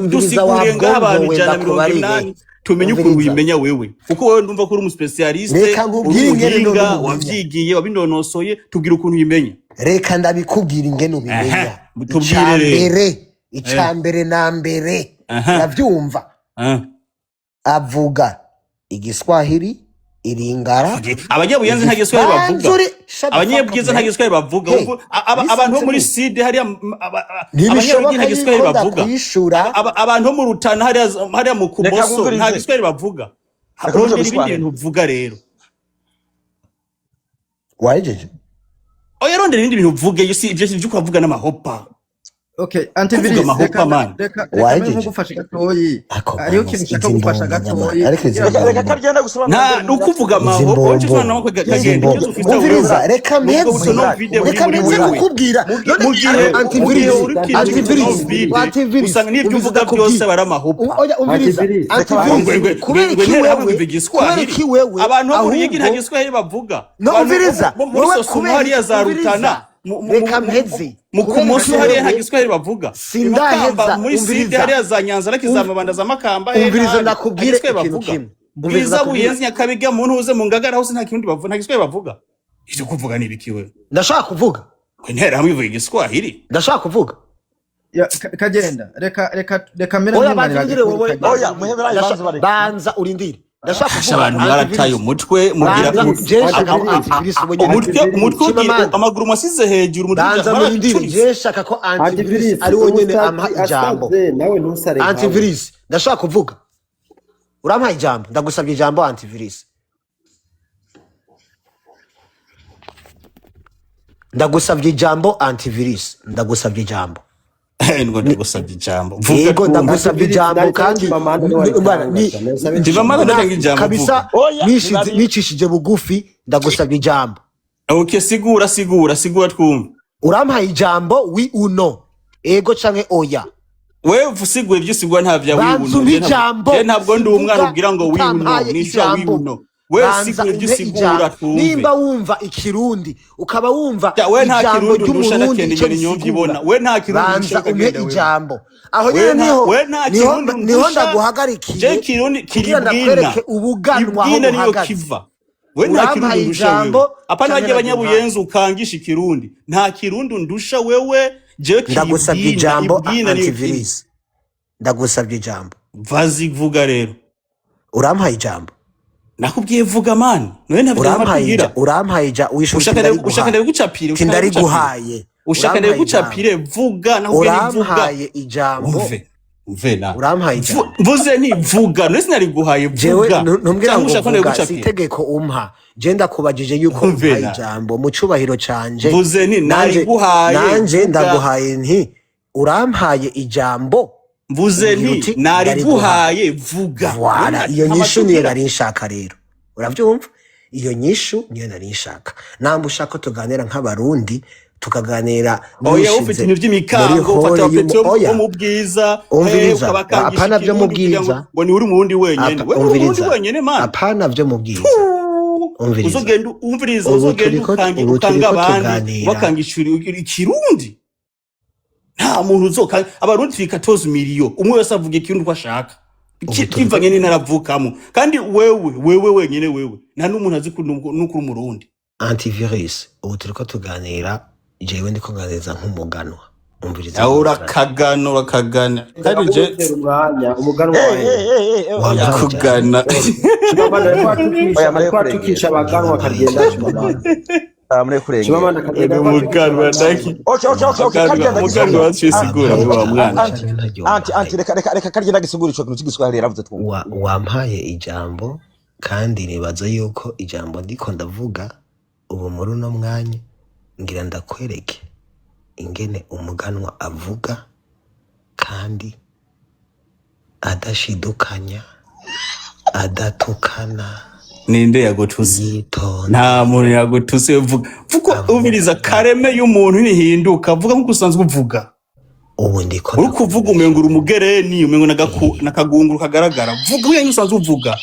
dusiguriye ngaha abantu 180 tumenye ukuntu yimenya wewe kuko wewe ndumva ko uri umuspecialiste umuhinga wavyigiye wabindonosoye tubwira ukuntu yimenya reka ndabikubwira ingene ubimenya icambere na mbere navyumva avuga igiswahili iringara abanyabuyenzi nta giswahili bavuga abanyebwiza nta giswahili bavuga abantu bo muri side hari abanyabuyenzi nta giswahili bavuga abantu bo mu Rutana hari mu Kumoso nta giswahili bavuga rondera ibindi bintu uvuga rero wajeje oya rondera ibindi bintu uvuge yo si ivyo uvuga n'amahopa Okay, kuvuga antivirus amahupa man reka wajeje nkugufasha gatoyi ako hariho mama ikintu ushaka izi gufasha mbombo gatoyi ariko izi kugira ngo reka mbombo kagenda gusobanura nta nukuvuga izi amahupa wacu mbombo sana nako izi kagenda mbombo ikibazo ufite umviriza wewe reka nubwo mpeze buto no video reka muri mpeze wewe kukubwira none mu gihe antivirus uri kintu antivirus video antivirus usanga n'ibyo umviriza uvuga byose ndakubwira bari amahupa oya umviriza antivirus kubera iki wewe abantu bo muri yigi nta ahubwo giswahili bavuga no umviriza muri sosumo hariya za rutana reka mpeze mu kumoso hariya nta giswahili bavuga sindaheza muri side hariya za nyanza ariko za mabanda za makamba umviriza ndakubwire ikintu kimwe bwiza buyenzi nyakabiga muntu uze mu ngagara hose nta kindi bavuga nta giswahili bavuga icyo kuvuga ni ibiki wewe ndashaka kuvuga intera hamwe ivuga igiswahili ndashaka kuvuga kagenda reka mera oya banzire wowe oya muhebera banza bare banza urindire ndashaka kuvuga abantu barataye umutwe mugira umutwe amaguru masize hejuru banza urindire jeshaka ko antivirus ari wonyene amha ijambo nawe ntusare antivirus ndashaka kuvuga urampa ijambo ndagusabye ijambo antivirus ndagusabye ijambo antivirus ndagusabye ijambo ngo ndagusabye ijambo yego ndagusabye ijambo kandi ndivamana ndakanga ijambo kabisa nicishije bugufi ndagusabye ijambo okay sigura twumve urampa ijambo wi uno ego canke oya wewe usiguye ibyo usigwa nta bya wibuno je ntabwo ndi umwana ubwira ngo wibuno nisho wibuno wewe usiguye ibyo usigura twumve nimba wumva ikirundi ukaba wumva ijambo ry'umurundi icyo nyumvibona we nta kirundi banza umpe ijambo aho niho ndaguhagarikiye je kirundi kiribwina ubuganwa aho buhagaze we nta kirundi ndusha wewe apana bagiye abanyabuyenzi ukangisha ikirundi nta kirundi ndusha wewe ndagusabye ijambo antivirus ndagusabye ijambo vazi vuga rero urampaye ijambo nakubwiye vuga man none ntabyo urampaye ushaka gucapire kindari guhaye ushaka gucapire vuga nakubwiye vuga urampaye ijambo umve na urampaye ijambo mvuze ni vuga none sinari guhaye vuga ntumbwira ngo vuga si itegeko umpa je ndakubajije yuko umpaye ijambo mu cubahiro canje mvuze ni nari guhaye nanje ndaguhaye nti urampaye ijambo mvuze ni nari guhaye vuga wala iyo nyishu niyo nari nshaka rero uravyumva iyo nyishu niyo nari nshaka namba ushaka tuganira nk'abarundi tukaganira oya ufite ibintu by'imikango ufata petro mu bwiza apana byo mu bwiza ngo ni uri mu wundi wenyene we uri mu wundi wenyene man apana byo mu bwiza uzogenda umviriza ukanga abandi bakangishura ikirundi nta muntu uzoka abarundi twikatoza miliyo umwe wese avuga ikirundi ko ashaka kivanye n'inaravukamo kandi wewe wenyene wewe nta n'umuntu azi n'ukuri umurundi antivirus ubu turiko tuganira jewe ndiko nganiriza nk'umuganwa umviriza urakagana kandi je umuganwa wawe kugana tukisha abaganwa kagenda amure kurenge umuganwa ndaki umuganwa wacisigura wa mwana anti reka kagenda gisugura ico kintu cy'igiswahili yaravuze twumva wampaye ijambo kandi nibaza yuko ijambo ndiko ndavuga ubu muri uno mwanya ngira ndakwereke ingene umuganwa avuga kandi adashidukanya adatukana ninde yagutuse nta muntu yagutuse vuga umviriza kareme y'umuntu nihinduka vuga nkuko usanzwe uvuga ubu ndiko uri kuvuga umengo umugereni umengo nakagunguru kagaragara vuga uyenye usanzwe uvuga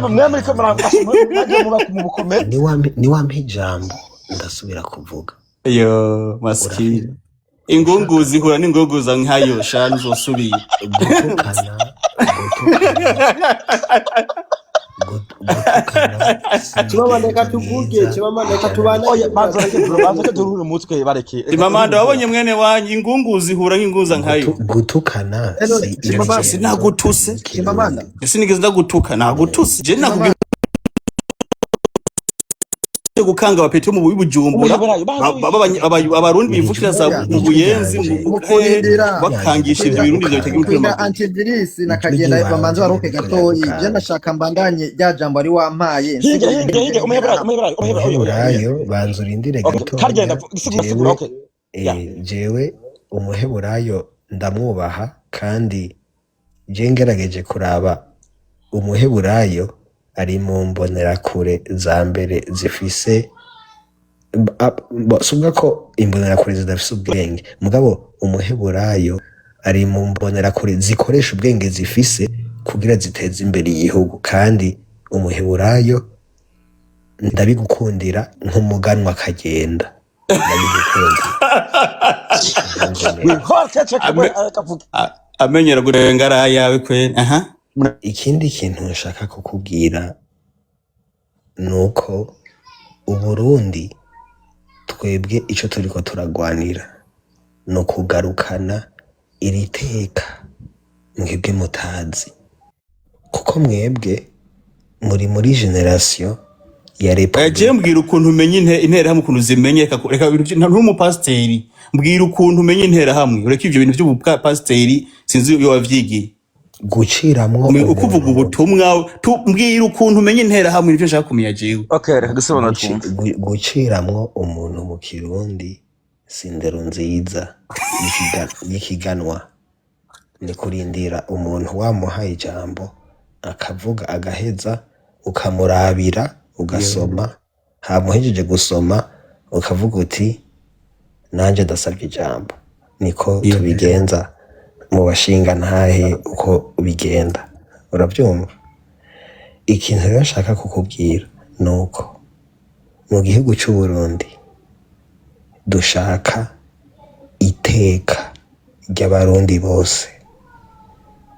mwemwe ko mu bukomere ni wampe ijambo ndasubira kuvuga yo maski ingunguzi hura n'ingunguza nkayo shanu zosubira gutukana Chimamanda tuvuge Chimamanda tubana oya banza ko duruhura umutwe bareke Chimamanda wabonye mwene wanyu ingunguzi hura nk'inguza nkayo gutukana si nagutuse Chimamanda sinigeze ndagutuka nagutuse je nakubwiye gukanga abapeti bo mu Bujumbura abarundi bivukira za mu Buyenzi mu bakangisha ivyo birundi byo bitagira umupira na Antidiris nakagenda bamanze baruke gatoyi je ndashaka mbandanye rya jambo ari wampaye umuheburayo banza urindire gatoyi jewe umuheburayo ndamwubaha kandi je ngerageje kuraba umuheburayo ari mu mbonerakure za mbere zifise suvuga ko imbonerakure zidafise ubwenge mugabo umuheburayo ari mu mbonerakure zikoresha ubwenge zifise kugira ziteze imbere igihugu kandi umuheburayo ndabigukundira nk'umuganwa akagenda amenyera gurengara yawe kwe ikindi kintu nshaka kukubwira nuko Uburundi twebwe ico turiko turagwanira no kugarukana iri teka mwebwe mutazi kuko mwebwe muri generation ya je mbwira ukuntu umenye intera hamwe ukuntu zimenye reka n'umupasteri mbwira ukuntu umenye intera hamwe ureka ivyo bintu by'ubupasteri sinzi iyo wavyigiye guciramwo ukuvuga ubutumwa mbwira ukuntu umenye intera hamwe nivyo nshaka kumenya jewe reka dusobanura twumva guciramwo umuntu mu Kirundi sindero nziza y'ikiganwa ni kurindira umuntu wamuhaye ijambo akavuga agaheza ukamurabira ugasoma hamuhejeje gusoma ukavuga uti nanje ndasabye ijambo niko tubigenza mu bashinga ntahe uko bigenda urabyumva ikintu rero nshaka kukubwira nuko mu gihugu cy'u Burundi dushaka iteka ry'abarundi bose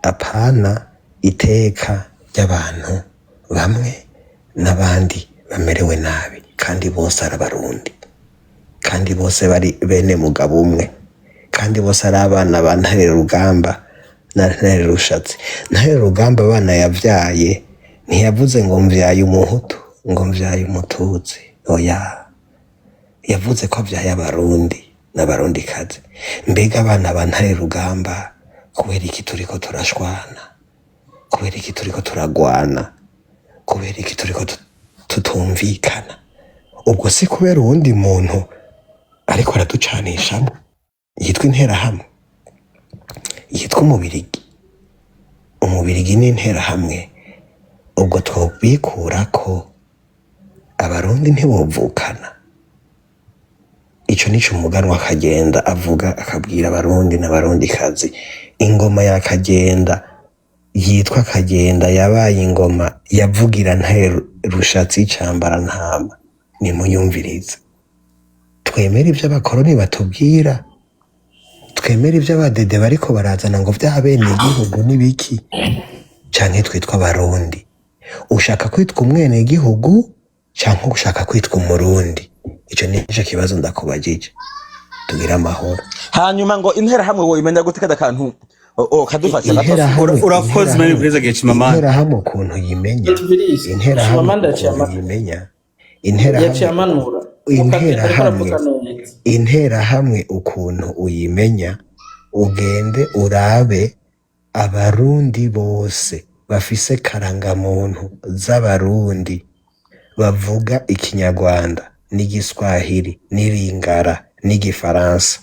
apana iteka ry'abantu bamwe n'abandi bamerewe nabi kandi bose ari abarundi kandi bose bari bene mugabo umwe kandi bose ari abana ba Ntare Rugamba na Ntare Rushatsi. Ntare Rugamba abana yavyaye ntiyavuze ngo mvyaye umuhutu ngo mvyaye umututsi oya yavuze ko avyaye abarundi n'abarundi kazi. Mbega abana ba Ntare Rugamba kubera iki turiko turashwana, kubera iki turiko turagwana, kubera iki turiko tutumvikana? Ubwo si kubera uwundi muntu ariko araducanishamo yitwa Interahamwe, yitwa Umubirigi. Umubirigi ni Interahamwe. Ubwo twobikura ko abarundi ntibovukana. Ico nico umuganwa akagenda avuga akabwira abarundi n'abarundi kazi. Ingoma yakagenda yitwa Kagenda yabaye ingoma yavugira Ntare Rushatsi Cambara Ntama. Nimuyumvirize. Twemera ivyo abakoroni batubwira, twemera ivyo abadede bariko barazana ngo vy'abene igihugu n'ibiki, canke twitwa abarundi. Ushaka kwitwa umwene igihugu canke ushaka kwitwa umurundi? Ico nico kibazo ndakubajije. Tugira amahoro. Hanyuma ngo Interahamwe woyimenya gute kada kantu kadufasha urakoze muri bweza gihe Chimamanda. Interahamwe ukuntu yimenya, Interahamwe ukuntu uyimenya, ugende urabe abarundi bose bafise karangamuntu z'abarundi bavuga ikinyarwanda n'igiswahili n'iringara n'igifaransa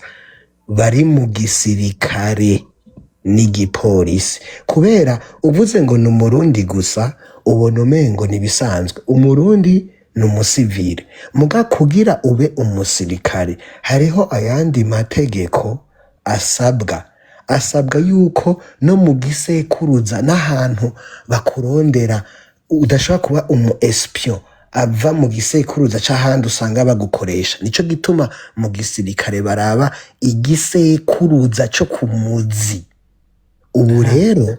bari mu gisirikare n'igipolisi. Kubera uvuze ngo ni umurundi gusa ubona umengo nibisanzwe. Umurundi ni umusivile. Muga kugira ube umusirikare hariho ayandi mategeko asabwa yuko no mu gisekuruza n'ahantu bakurondera udashobora kuba umu espion ava mu gisekuruza c'ahandi usanga bagukoresha. Nico gituma mu gisirikare baraba igisekuruza co ku muzi. Ubu rero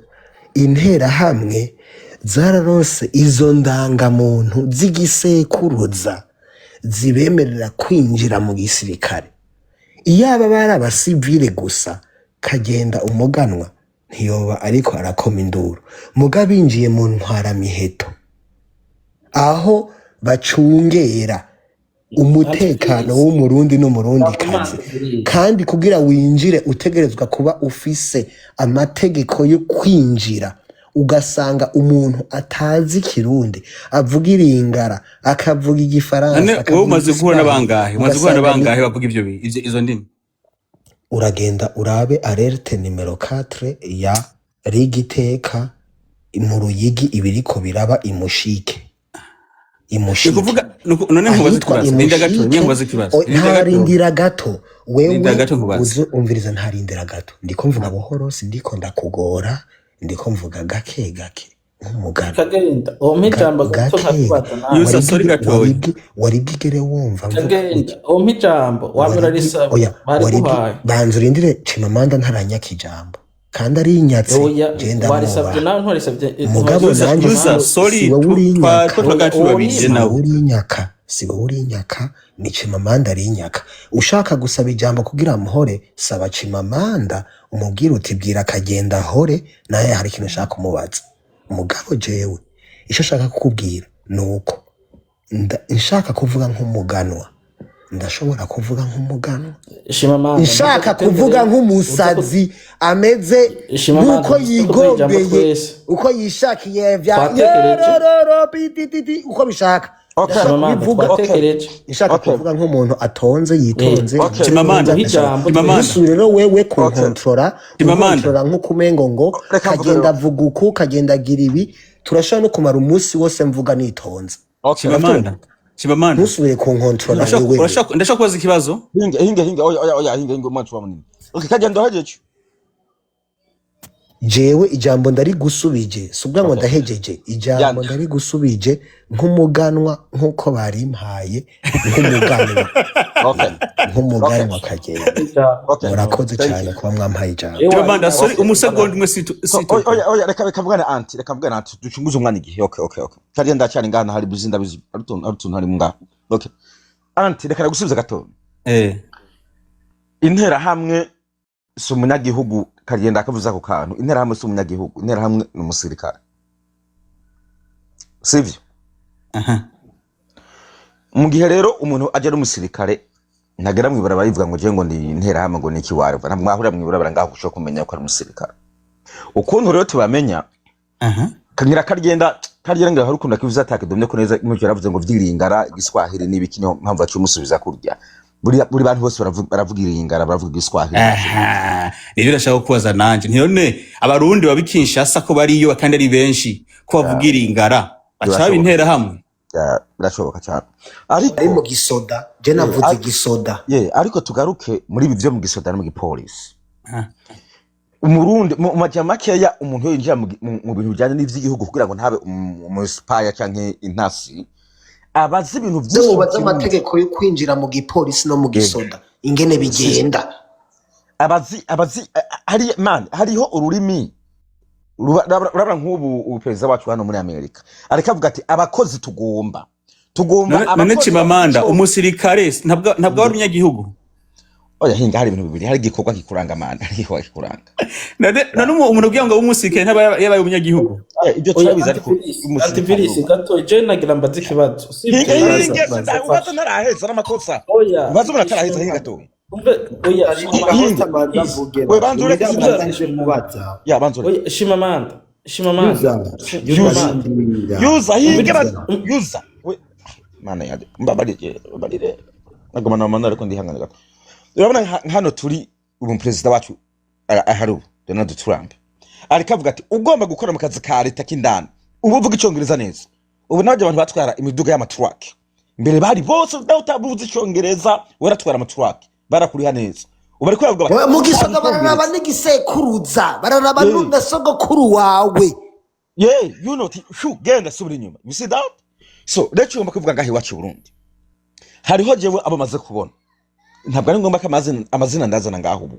Interahamwe zararose izo ndangamuntu z'igisekuruza zibemerera kwinjira mu gisirikare. Iyaba bari abasivile gusa Kagenda umuganwa ntiyoba ariko arakoma induru. Muga binjiye mu ntwaramiheto aho bacungera umutekano w'umurundi n'umurundi kazi, kandi kugira winjire utegerezwa kuba ufise amategeko yo kwinjira. Ugasanga umuntu atazi Kirundi avuga iringara akavuga igifaransa, wowe umaze guhura n'abangahe bavuga ivyo izo ndimi? Uragenda urabe alerte nimero 4 ya Rigiteka mu Ruyigi ibiriko biraba imushike. Kuvuga none nkubaze ikibazo, ninda gato nkubaze ikibazo. Ntarindira gato wewe uzo umviriza, ntarindira gato ndiko mvuga buhoro, sindiko ndakugora, ndiko mvuga gake gake nk'umugani kagenda mpijambo gato nkakubata nawe yusa sori gatoyi waribwigere wumva kagenda mpijambo wamura risaba waribwi banzu rindire Chimamanda ntaranyaka ijambo kandi ari inyatsi genda warisabye nawe ntorisabye mugabo nanje yusa sori twagacu babije nawe uri inyaka sibo uri inyaka ni Chimamanda ari inyaka. Ushaka gusaba ijambo kugira muhore, saba Chimamanda umubwira uti bwira kagenda hore, naye hari ikintu ushaka kumubaza. Umugabo jewe icyo shaka kukubwira nuko nshaka kuvuga nk'umuganwa, ndashobora kuvuga nk'umuganwa. Nshaka kuvuga nk'umusazi ameze nuko yigombeye uko yishakiye vya uko bishaka. Nshaka kuvuga nk'umuntu atonze yitonze. Chimamanda rero wewe kunkontrola nk'ukumengo ngo kagenda avuga uku kagenda agira ibi, turashobora no kumara umunsi wose mvuga nitonze. Chimamanda ntusubire kunkontrola wewe. Ndashaka kubaza ikibazo. Hinga mwancu wa munini. Okay, kagenda hajeje. Jewe ijambo ndari gusubije subwa ngo ndahejeje ijambo ndari gusubije nk'umuganwa nk'uko barimpaye nk'umuganwa. Nk'umuganwa kagenda. Murakoze cyane kuba mwampaye ijambo. Chimamanda sorry umusegonda umwe sito. Reka mvugana anti ducunguze umwana igihe. Okay kagenda cyane ngana hari buzinda bizi arutuntu hari mga. Okay anti reka gusubiza gato. Intera hamwe si umunyagihugu kagenda akavuza ku kantu. Intera hamwe si umunyagihugu, intera hamwe ni umusirikare, sivyo? Mu gihe rero umuntu aje ari umusirikare ntagera mwibara bivuga ngo je ngo ndi intera hamwe ngo niki wareva, nta mwahura mwibara ngaho gusho kumenya ko ari umusirikare. Ukuntu rero tubamenya kagira kagenda ngo hari ukunda kivuza atakidomye ko neza mu cyo yaravuze ngo vyiringara igiswahili n'ibiki niho mpamvu acumusubiza kurya. Buri bantu bose baravuga iringara baravuga igiswahili. Rero ndashaka kubaza nanje none abarundi babikinshasa ko bariyo kandi ari benshi ko bavuga iringara bacaba intera hamwe. Birashoboka cyane ariko mu gisoda je navuze gisoda ariko tugaruke muri ibi byo mu gisoda no mu gipolisi. Umurundi mu majama keya umuntu yinjira mu bintu bijyanye n'ivy'igihugu kugira ngo ntabe umuspaya canke intasi abazi ibintu byose baza amategeko yo kwinjira mu gipolisi no mu gisoda ingene bigenda. Abazi hari man hariho ururimi urabara nk'ubu perezida wacu hano muri Amerika ariko avuga ati abakozi tugomba none Chimamanda umusirikare ntabwo ari umunyagihugu. Oya hinga hari ibintu bibiri, hari igikorwa kikuranga manda, hari igikorwa kikuranga. None umuntu ugiye ngo umusirikare ntaba yabaye umunyagihugu. Ibyo turabizi ariko umusirikare gato je nagira mbaze kibazo. Hinga ubaza naraheza n'amakosa. Ubaza uratarahiza hinga gato. Oya we banzure mubaza. Ya banzure. Oya Chimamanda yuza hinga yuza. Mana yade mbabarire nagoma na mana ariko ndihangana gato. Urabona hano turi ubu president wacu aharu Donald Trump ariko avuga ati ugomba gukora mu kazi ka leta kindana ubu uvuga icyongereza neza. Ubu naje abantu batwara imiduga y'amatruck mbere bari bose utabuze icyongereza waratwara amatruck barakuriha neza. Ubu ariko yavuga mu gisoga bararaba n'igisekuruza bararaba n'undasogokuru wawe you know genda subira inyuma. You see that? So rero ugomba kuvuga ngaho iwacu Burundi hariho jewe abamaze kubona ntabwo ari ngombwa ko amazina ndazana ngaho ubu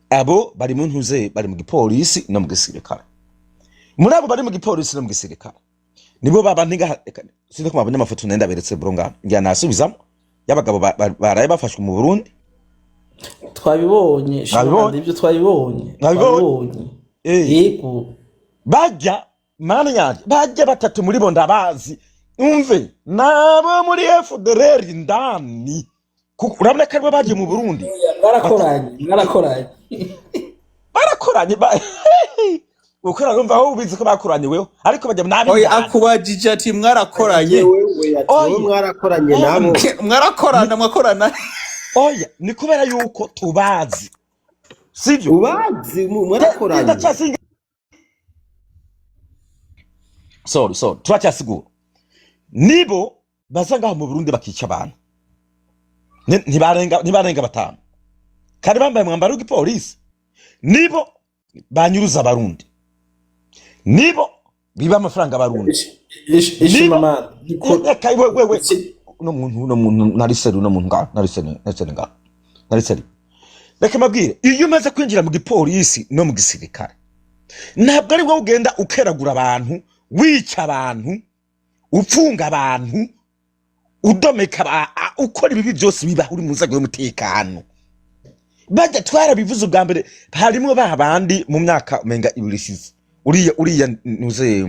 abo bari mu ntuze bari mu gipolisi no mu gisirikare. Muri abo bari mu gipolisi no mu gisirikare nibo babandiga sinzi ko mabonye amafoto nenda beretse bronga njya nasubizamo y'abagabo baraye bafashwe mu Burundi. Twabibonye ibyo twabibonye yego bajya mana yaje bajya batatu muri bo ndabazi umve nabo muri FDLR indani urabona ko aribo bagiye mu Burundi barakoranye ukora numva aho ubizi ko bakoraniweho ariko bajya nabi oya akubajije ati mwarakoranye mwarakoranye nabo mwakorana oya ni kubera yuko tubazi sivyo ubazi mwarakoranye sorry turacyasigura nibo bazanga mu Burundi bakica abantu ntibarenga batanu kandi bambaye mwambaro w'igipolisi nibo banyuruza abarundi nibo biba amafaranga abarundi ishimama wewe no muntu nariseru no muntu nariseri reka mabwire iyo umaze kwinjira mu gipolisi no mu gisirikare ntabwo ari wowe ugenda ukeragura abantu wica abantu upfunga abantu udomeka ukora ibi byose biba uri mu nzego y'umutekano bajya twarabivuze ubwa mbere harimo babandi mu myaka menga ibirisize uriya nuze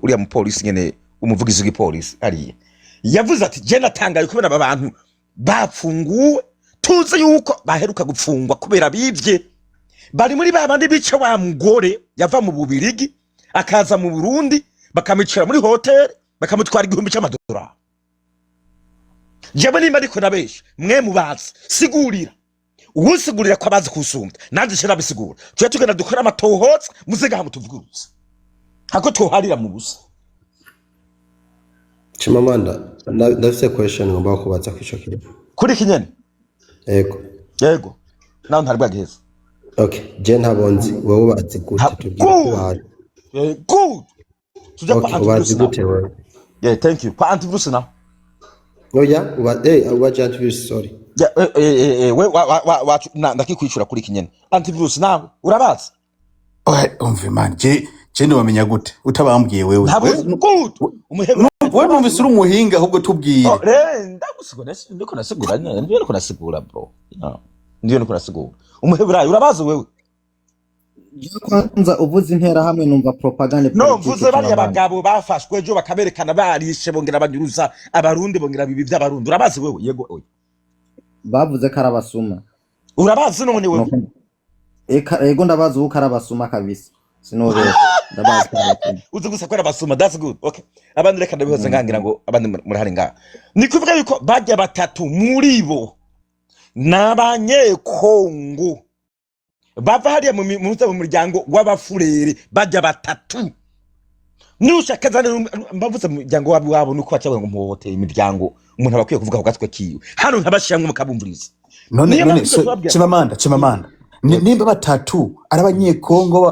uriya mu polisi nyene umuvugizi w'ipolisi ariye yavuze ati je natangaye kubera aba bantu bapfunguwe tuzi yuko baheruka gupfungwa kubera bivye bari muri babandi bice wa mugore yava mu Bubirigi akaza mu Burundi bakamicira muri hotel bakamutwara 1,000 cy'amadolari jewe nimba ariko nabesha mwe mubazi sigurira ubusigurira ko abazi kusumba nanje cyera bisigura tuje tugenda dukora amatohotsa muziga hamwe tuvugurutse hako toharira mu busa Chimamanda ndafise question ngomba kubaza kwico kire kuri kinyene yego naho ntari bwageze okay je ntabonzi wowe ubazi gute tubwira good tujya kwa antivirus gute wowe yeah thank you kwa antivirus now oya uba antivirus sorry we ndakikwishura kuri kinyene antivirus nawe urabaza umve man je ndo bamenya gute utabambwiye wewe good umuhego wewe numvise uri umuhinga ahubwo tubwiye ndagusigura ndiko nasigura ndiko nasigura bro ndiyo ndiko nasigura umuheburayo urabaza wewe kwanza uvuze intera hamwe numva propaganda no mvuze bari abagabo bafashwe ejo bakaberekana barishe bongera banyuruza abarundi bongera bibi by'abarundi urabazi wewe yego oya bavuze karabasuma urabazi none wewe ego ndabazi uko karabasuma kabisa sinobera ndabazi karabasuma uzi gusa ko arabasuma that's good okay abandi reka ndabihoze ngangira ngo abandi muri hari nga ni kuvuga yuko bajya batatu muri bo n'abanyekongo bava hariya mu muryango w'abafurere bajya batatu nushaka zane mbavuze mu muryango wabo nuko bacawe ngo muhoteye imiryango umuntu abakwiye kuvuga ku gatwe kiwe hano ntabashiyamwe mukabumvuriza none Chimamanda nimba batatu arabanyekongo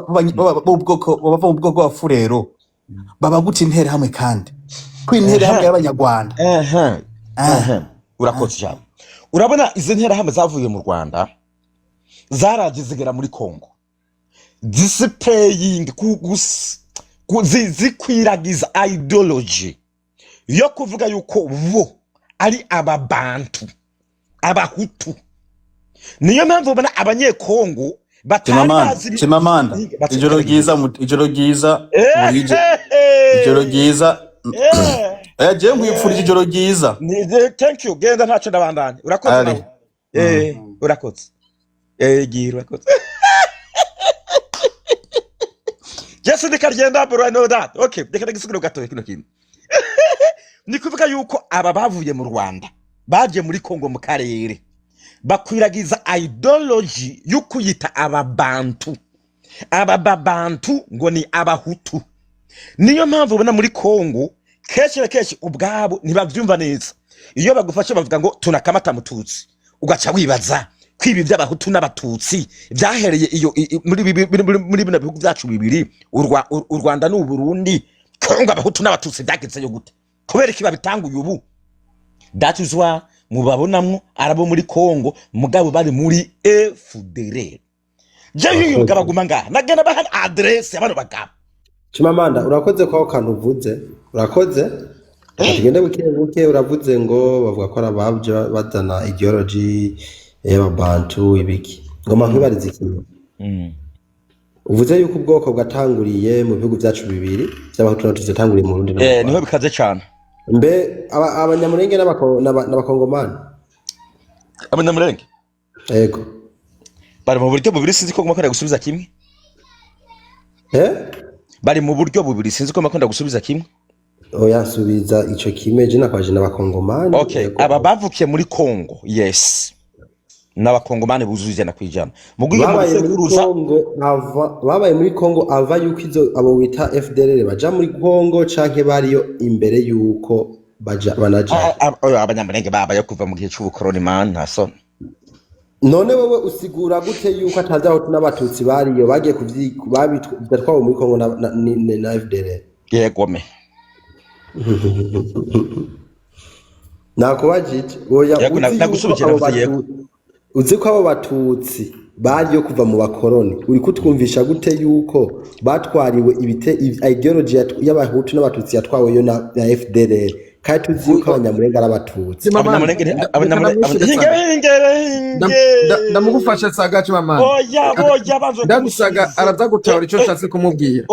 b'ubwoko bava mu bwoko bw'abafurero baba gute intera hamwe kandi kw'intera hamwe y'abanyarwanda urakoze cyane urabona izo ntera hamwe zavuye mu Rwanda zaraje zigera muri Kongo displaying zikwiragiza ideology yo kuvuga yuko bo ari ababantu abahutu niyo mpamvu ubona abanyekongo batangaza Chimamanda ijoro ryiza je nkwifurije ijoro ryiza thank you genda ntaco ndabandanye urakoze nawe urakoze gira urakoze Just ndikagenda bro I know that okay dekada gisigiro gato kino kintu ni kuvuga yuko aba bavuye mu Rwanda baje muri Kongo mu karere bakwiragiza ideology y'ukuyita ababantu ngo ni abahutu niyo mpamvu ubona muri Kongo kenshi ubwabo ntibavyumva neza iyo bagufashe bavuga ngo tunakamata mututsi ugaca wibaza kwibi by'abahutu n'abatutsi byahereye iyo muri bino bihugu byacu bibiri u Rwanda n'u Burundi Kongo abahutu n'abatutsi byagenze yo gute kubera iki babitanguye ubu that is why mubabonamwo arabo muri Kongo mugabo bari muri FDLR je yuko baguma ngaha nagenda baha address y'abano bagabo Chimamanda urakoze kwa kantu uvuze urakoze tugende buke uravuze ngo bavuga ko arabavye badana ideology y'abantu ibiki ngoma kwibariza ikintu uvuze yuko ubwoko bwatanguriye mu bihugu byacu bibiri by'abahutu n'abatutsi yatanguriye mu Burundi niho bikaze cyane mbe abanyamurenge n'abakongomani abanyamurenge yego bari mu buryo bubiri sinzi ko makunda gusubiza kimwe bari mu buryo bubiri sinzi ko makunda gusubiza kimwe oya subiza ico kimwe je nakwaje n'abakongomani okay aba bavukiye muri Congo yes n'abakongomani buzuye na kwijana mugiye mu sekuruza babaye muri Congo ava yuko izo abo wita FDLR baja muri Congo canke bariyo imbere yuko banaja abanyamurenge babaye kuva mu gihe cy'ubukoroni man naso none wewe usigura gute yuko atazaho n'abatutsi bariyo bagiye babitwa muri Congo na FDLR yego me nakubajije oya uzi ko abo batutsi bariyo kuva mu bakoroni uri kutwumvisha gute yuko batwariwe ideology y'abahutu n'abatutsi yatwawe na FDLR kandi tuzi yuko abanyamurenge ari abatutsi ndamugufasha saga Chimamanda ndagusaga araza gutahura ico nshatse kumubwira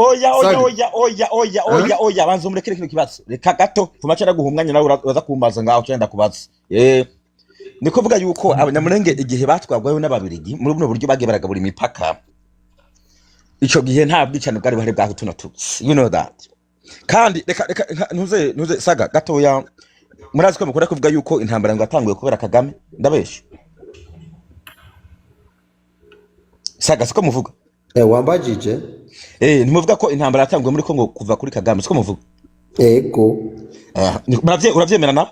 oya banzo murekere kino kibazo reka gato tumacara guhumwanya nawe uraza kumbaza ngaho cyenda kubaza ni kuvuga yuko abanyamurenge igihe batwagwayo n'ababirigi muri buno buryo bagiye baragabura imipaka ico gihe nta bwicano bwari bahari bwaho tunatutsi you know that kandi reka ntuze saga gatoya murazi ko mukora kuvuga yuko intambara ngo yatanguye kubera Kagame ndabesha saga siko muvuga wambajije ntimuvuga ko intambara yatanguye muri Kongo kuva kuri Kagame siko muvuga yego uravyemerana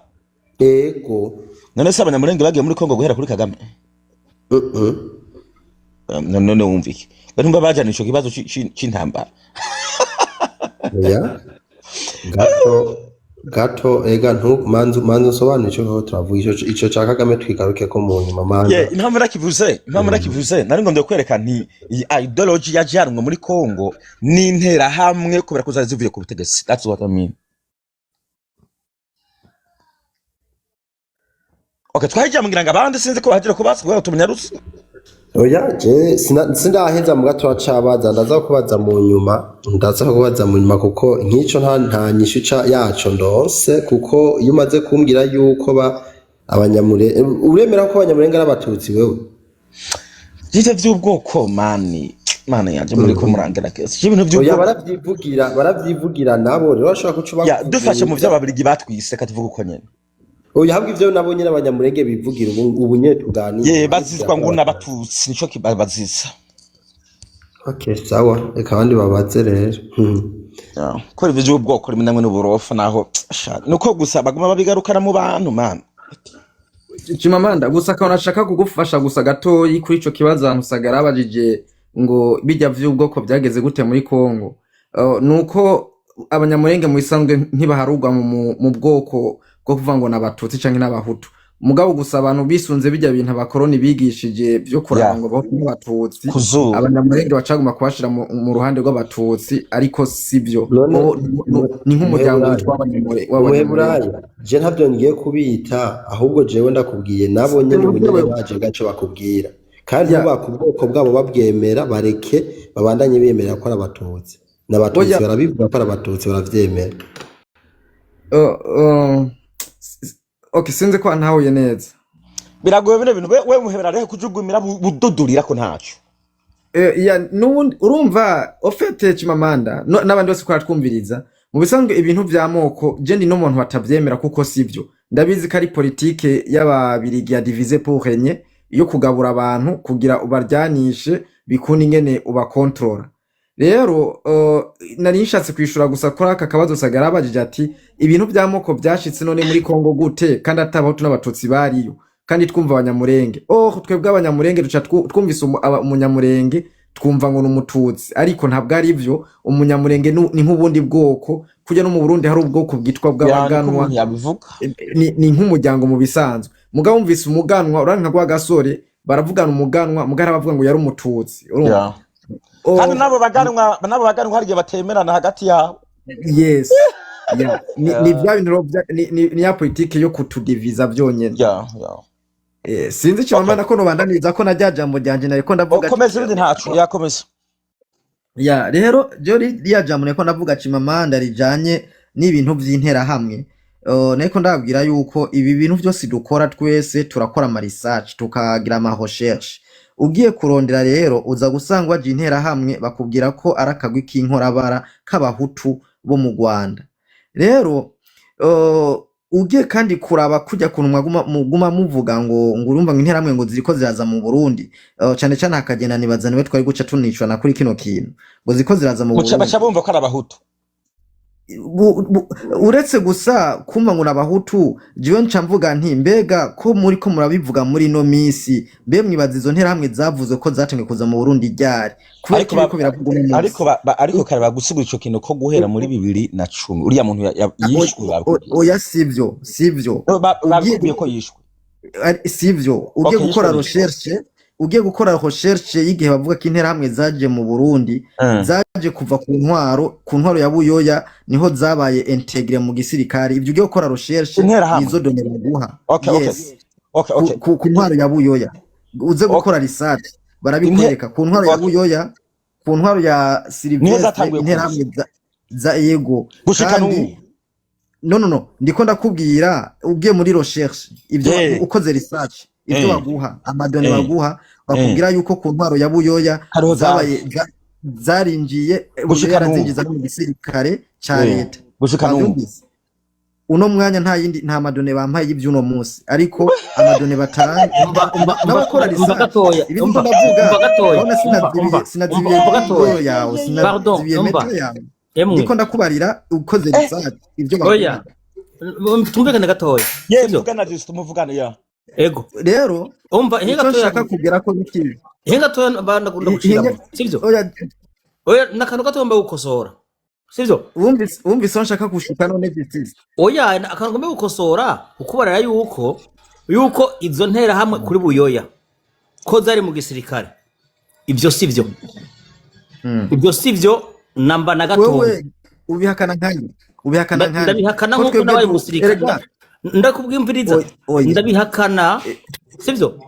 yego none se abanyamurenge bagiye muri Kongo guhera kuri Kagame none wumvike barumva bajana ico kibazo c'intambara ya gato ega manzu sobanura ico turavuga ico ca Kagame twigaruke ko mu nyuma manza impamvu rakivuze nari ngo ndekwereka nti ideology yajanwe muri Kongo n'intera hamwe kubera ko zari zivuye ku butegetsi that's what I mean. Okay, twahijamugira ngo abandi sinzi ko bagira kubaza kubera tumunyarusi. Oya je sindaheza mu gato acabaza ndaza kubaza mu nyuma kuko nkico nta nyishuca yaco ndose kuko iyo umaze kumbwira yuko abanyamure uremera ko abanyamurenge n'abatutsi wewe Jite vy'ubwoko mana yanje muri ko murangera kese ibintu by'ubwoko baravyivugira nabo rero bashaka kucuba dufashe mu vy'ababirigi batwise katuvuga uko nyene oya habwe ivyo nabo nyene abanyamurenge bivugira ubu nye tuganira bazizwa ngo n'abatutsi nico kibaziza. Okay sawa reka abandi babaze rero ko ivyo by'ubwoko rimwe namwe n'uburofa naho nuko gusa baguma babigarukana mu bantu man. Chimamanda gusa ko nashaka kugufasha gusa gatoyi kuri ico kibazo Ntusagara abajije ngo bijya vy'ubwoko byageze gute muri Kongo nuko abanyamurenge mu isanzwe ntibaharugwa mu bwoko bwo kuvuga ngo n'abatutsi canke n'abahutu mugabo gusa abantu bisunze bijya bintu abakoroni bigishije byo kuranga ngo n'abatutsi abanyamurenge bacaguma kubashira mu ruhande rw'abatutsi ariko sivyo ni nk'umuryango w'abanyamurenge je ntabyo ngiye kubita ahubwo jewe ndakubwiye nabo nyene ubunyene baje gaco bakubwira kandi bubaka ubwoko bwabo babwemera bareke babandanye bemera ko ari abatutsi n'abatutsi barabivuga ko ari abatutsi baravyemera Okay, sinzi ko ntahuye neza. Biragoye bine bintu we muhebera rehe kujugumira budodurira ko ntaco. Nubundi urumva ofete Chimamanda n'abandi bose ko twumviriza mu bisanzwe ibintu vy'amoko je ndi no muntu batavyemera kuko sivyo. Ndabizi ko ari politique y'ababirigi ya diviser pour régner yo kugabura abantu kugira ubaryanishe bikunda ingene uba control. Rero nari nshatse kwishura gusa kora aka kabazo Sagara abajije ati ibintu by'amoko byashitse none muri Kongo gute kandi atabaho n'abatutsi bariyo kandi twumva abanyamurenge twebwe abanyamurenge duca twumvise umunyamurenge twumva ngo n'umututsi ariko ntabwo ari ivyo umunyamurenge ni nk'ubundi bwoko kujya no mu Burundi hari ubwoko bwitwa bw'abaganwa ni nk'umuryango mu bisanzwe mugabo umvise umuganwa uranka kwa gasore baravugana umuganwa mugara bavuga ngo yari umututsi kandi nabo baganwa hari batemerana hagati yabo. Yes. Ni bya bintu ni ya politike yo kutudiviza byonyene. Sinzi Chimamanda ko nobandaniza ko najajambo ryanje nariko ndavuga komeza ibindi ntacu yakomeza. Rero ryo ya jambo nariko ndavuga Chimamanda rijanye n'ibintu vy'intera hamwe Neko ndabwira yuko ibi bintu byose dukora twese turakora ama research tukagira ama recherche. Ugiye kurondera rero uza gusanga waje intera hamwe bakubwira ko arakagwi k'inkorabara k'abahutu bo mu Rwanda. Rero ugiye kandi kuraba kujya kuntu muguma muvuga ngo urumva ngo intera hamwe ngo ziriko ziraza mu Burundi, cyane cyane hakagenda nibaza niwe twari guca tunicana kuri kino kintu ngo ziriko ziraza mu Burundi. Baca bumva ko ari abahutu. Uretse gusa kumva ngo nabahutu jiwe nca mvuga nti mbega ko muri ko murabivuga muri no misi mbe mwibaza izo ntera hamwe zavuze ko zatumwe kuza mu Burundi ryari ariko kare bagusubira ico kintu ko guhera muri 2010 uriya muntu yishwe oya sivyo babikuye ko yishwe sivyo ugiye gukora recherche y'igihe bavuga ko intera hamwe zaje mu Burundi zaje kuva ku ntwaro ya Buyoya niho zabaye integre mu gisirikare. Ibyo ugiye gukora recherche nizo donera guha ku ntwaro ya Buyoya uze gukora research barabikwereka ku ntwaro ya Buyoya ku ntwaro ya Sylvestre intera hamwe za yego kandi no ndiko ndakubwira ugiye muri recherche ibyo ukoze research ibyo baguha amadone baguha bakubwira yuko ku ntwaro ya Buyoya zabaye zarinjiye zinjiza mu gisirikare cya leta uno mwanya nta madone bampaye iby'uno munsi ariko amadone batanga n'abakora gatoya ibintu ndavuga sinazibiye yawe sinazibiye metro yawe ndiko ndakubarira ukoze research ibyo baguha tumvikane gatoya muvugana just muvugana ya ego rero umva hinga toshaka kugera ko biki hinga toya banda kunda gushira sivyo oya nakano gatomba gukosora sivyo umvise nshaka gushika none justice oya akano gomba gukosora ukubarira yuko izo ntera hamwe kuri Buyoya ko zari mu gisirikare ibyo sivyo namba na gatomba ubihakana nkanye ndabihakana nkuko nabaye musirikare ndakubwimviriza ndabihakana sivyo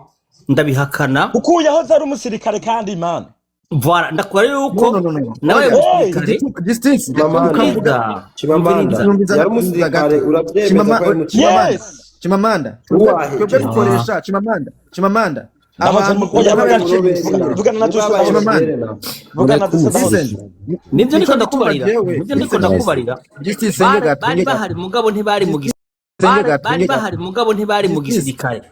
ndabihakana ukuyaho zari umusirikare kandi imana voilà ndakubara yuko nabaye musirikare distance Chimamanda yari umusirikare urabyemeza ko ari Chimamanda twebwe dukoresha Chimamanda nibyo niko ndakubarira bari bahari mugabo ntibari mu gisirikare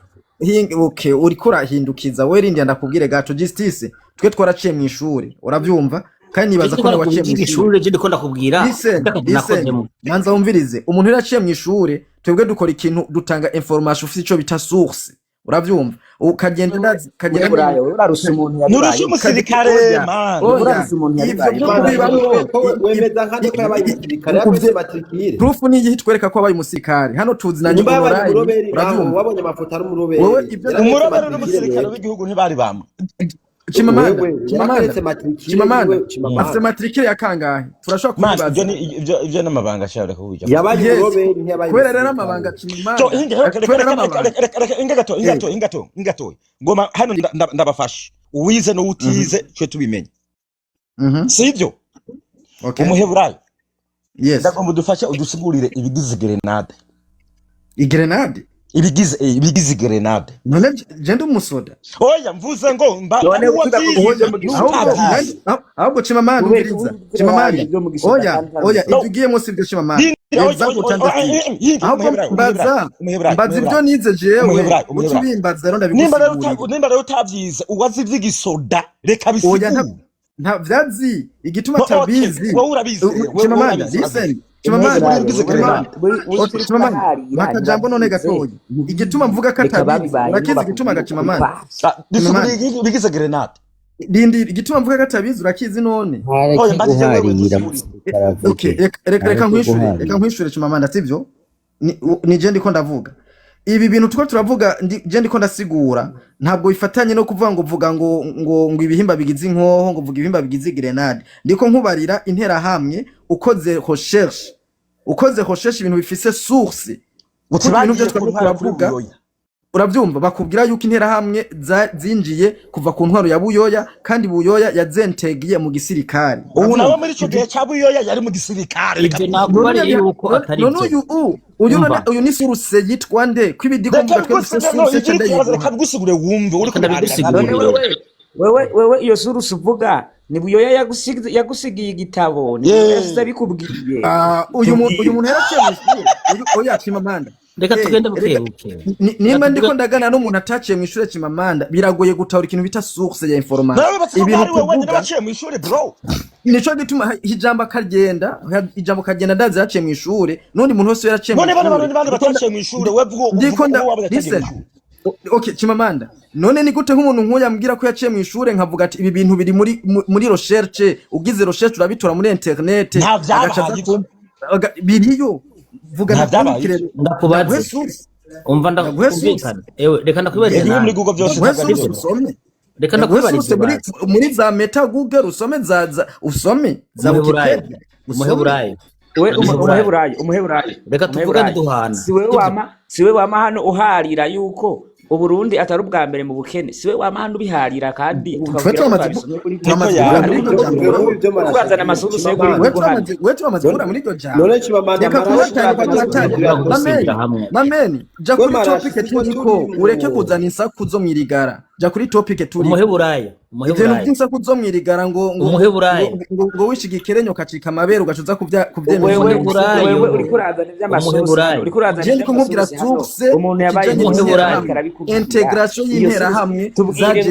okay uriko urahindukiza we rindi ndakubwire gato justice twe twaraciye mu ishuri urabyumva kandi nibaza ko waciye mu ishuri je ndiko ndakubwira nanza umvirize umuntu yaraciye mu ishuri twebwe dukora ikintu dutanga information ufite ico bita source urabyumva ukagenda urarusha umuntu yabaye umusirikare man urarusha umuntu yabaye wemeza nkane ko yabaye umusirikare yakoze batrikire proof ni igihe twereka ko abaye umusirikare hano tuzi na nyuma urabyumva wabonye amafoto ari umuroberi umuroberi n'umusirikare w'igihugu ntibari bamwe Chimamanda afite matrikire ya kangahe turashobora kubibaza ibyo n'amabanga ashaka kuvuga yabaye umuroberi ntiyabaye kwera rero amabanga Chimamanda ingato ngoma hano ndabafasha uwize no utize cyo tubimenye sivyo umuheburayo ndagomba dufasha udusigurire ibigize grenade ibigize grenade none je umusoda oya mvuze ngo mba ahubwo Chimamanda umviriza Chimamanda oya idugiyemo sivyo Chimamanda ahubwo mbaza ibyo nize jewe utubimbaza rero ndabigusigurira nimba rero utavyize uwazivye gisoda reka bisigura nta vyazi igituma tabizi wowe urabizi Chimamanda listen Chimamanda makajambo none gatoyi igituma mvuga katabizi urakizi igituma gachimamanda bigize grenade dindi igituma mvuga katabizi urakizi none okay reka nkwishure Chimamanda sivyo ni je ndiko ndavuga ibi bintu tuko turavuga je ndiko ndasigura ntabwo bifatanye no kuvuga ngo vuga ngo ibihimba bigize inkoho ngo vuga ibihimba bigize grenade ndiko nkubarira intera hamwe ukoze recherche ibintu bifise source ibintu byo twavuga uravyumva bakubwira yuko intera hamwe zinjiye kuva ku ntwaro ya Buyoya kandi Buyoya yazentegiye mu gisirikare ubu nawe muri ico gihe cya Buyoya yari mu gisirikare ibyo nakubariye yuko atari byo uyu ni suruse yitwa nde kwibidiko mu gatwe suruse cyende reka gusigure wumve uri wewe iyo suruse uvuga ni Buyoya yagusigiye igitabo ni yese bikubwiye uyu muntu yaraciye mu ishuri oya Chimamanda reka tugende bukebuke nimba ndiko ndagana n'umuntu ataciye mu ishuri Chimamanda biragoye gutahura ikintu bita source ya information ibintu kuvuga baciye mu ishuri bro nico gituma ijambo kagenda ndazi yaciye mu ishuri nundi muntu wese yaraciye mu ishuri none bataciye mu ishuri wevugo okay Chimamanda none ni gute nk'umuntu nkuya mbwira ko yaciye mu ishuri nkavuga ati ibi bintu biri muri recherche ugize recherche urabitora muri internet biriyo vuga ndakubaze umva ndakumvikana reka ndakwibariza nawe muri Google byose reka ndakwibariza muri za meta Google usome usome za Wikipedia umuheburayo reka tuvugane duhana siwe wama hano uharira yuko Uburundi atari ubwa mbere mu bukene siwe wama hano biharira kandi tukazana amasuru se wetu amazura muri iryo jambo mameni ja kuri topic turiko ureke kuzana insaku zo mwirigara ja kuri topic turi umuheburayo insaku zo mwirigara ngo wishigikire nyoka cika amabere ugacuza kuvyemeza wewe uri kurazana ivy'amasuru uri kurazana ivy'amasuru source umuntu yabaye integration y'intera hamwe zaje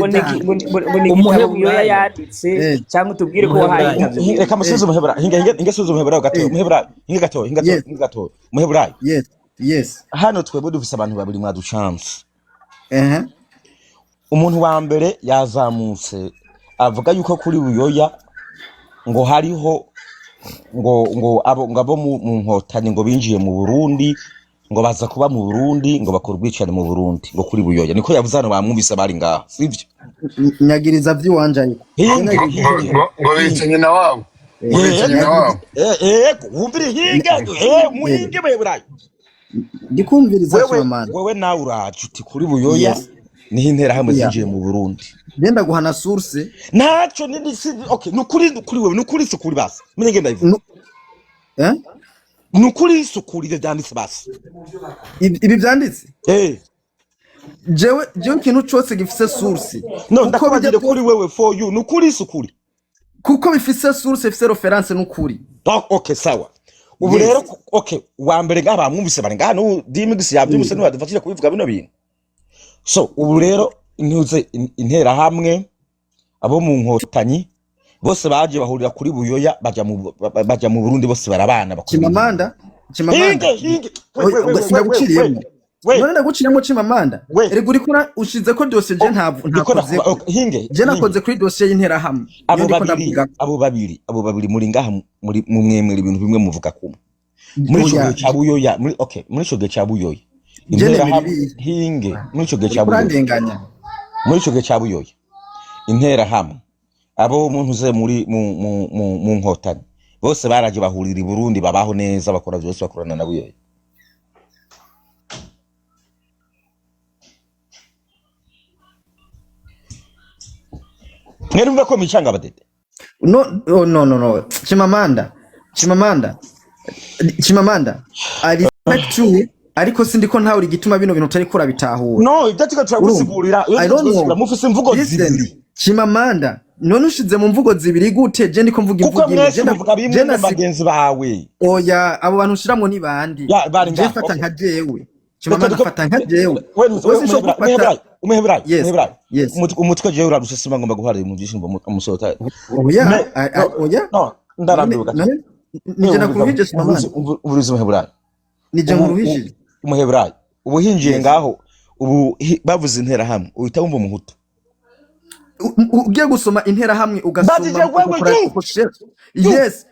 umuhebuyoya yanditse cyangwa tubwire ko wahaye reka musuzume umuhebura hinga suzume umuhebura gato umuhebura hinga gato umuhebura yes hano twebwe dufise abantu babiri mwa duchance umuntu wa mbere yazamutse avuga yuko kuri Buyoya ngo hariho ngo abo mu nkotani ngo binjiye mu Burundi ngo baza kuba mu Burundi ngo bakora ubwicane mu Burundi ngo kuri Buyoya niko yavuze hano bamwumvise bari ngaha sivyo nyagiriza vy'iwanje ariko ngo bicenye na wabo wumvire hinga muhinge beburayo ndikumviriza Chimamanda wewe nawe uraje uti kuri Buyoya niho intera hamwe zinjiye mu Burundi genda guhana source naco ni okay nukuri wewe nukuri sukuri basi menye genda ivu nukuri sukuri ivyo byanditse basi ibi byanditse jewe kintu cyose gifise source no ndakubagire kuri wewe for you nukuri sukuri kuko bifise source bifise reference nukuri okay sawa ubu rero okay wa mbere ngaba mwumvise bari ngaha no dimigisi yavyumvise no badufatira kubivuga bino bintu so ubu rero intuze intera hamwe abo mu nkotanyi bose baje bahurira kuri Buyoya baja mu Burundi bose barabana Chimamanda none ndaguciremo Chimamanda erega uri kura ushize ko dossier je ntakoze je nakoze kuri dossier y'intera hamwe abo babiri muri ngaha muri mwemwe ibintu bimwe muvuga kumwe muri cyo cya Buyoya muri cyo cya Buyoya intera hamwe hinge muri cyo cya Buyoya intera hamwe abo umuntu ze muri mu nkotani bose baraje bahurira i Burundi babaho neza bakora byose bakorana na Buyoya Ngerumva ko micanga badede no Chimamanda I respect you ariko sindiko ntawe uri gituma bino bintu utari kura bitahura no idatika turagusigurira mufise imvugo zibiri Chimamanda none ushize mu mvugo zibiri gute je ndiko mvuga imvugo je na bagenzi bawe oya abo bantu ushiramwe ni bandi je fata nka jewe Chimamanda fata nka jewe umehebra umutwe jewe urarusesima ngomba guharira mu byishimbo amusota oya no ndarambiwe gato nije nakuruhije Chimamanda uburizo umehebra nije nkuruhije umehebra ubuhinjiye ngaho ubu bavuze intera hamwe uhita wumva umuhutu ugiye gusoma intera hamwe ugasoma yes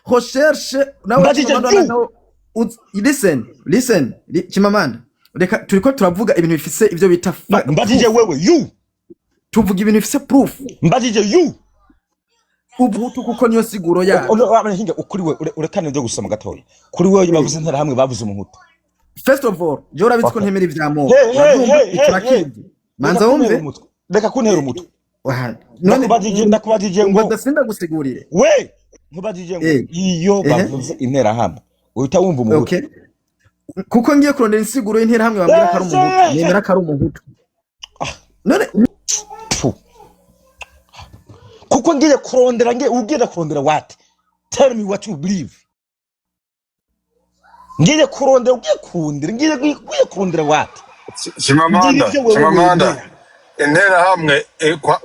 recherche nawe listen Chimamanda reka turiko turavuga ibintu bifise ivyo bita mbajije wewe you tuvuga ibintu bifise proof mbajije you ubuhutu kuko niyo siguro ya ukuri we urekane byo gusoma gatoya kuri wewe bavuze intera hamwe bavuze umuhutu first of all je urabizi ko ntemera ivyamo hey manza wumve reka kuntera umutwe none nakubajije ngo ndasinda gusigurire we nkubajije ngo iyo bavuze intera hamwe uhita wumva umuhutu kuko ngiye kurondera insiguro y'intera hamwe bambwira ko ari umuhutu nemera ko ari umuhutu none kuko ngiye kurondera ubwira kurondera what tell me what you believe ngiye kurondera ngiye kurondera what Chimamanda intera hamwe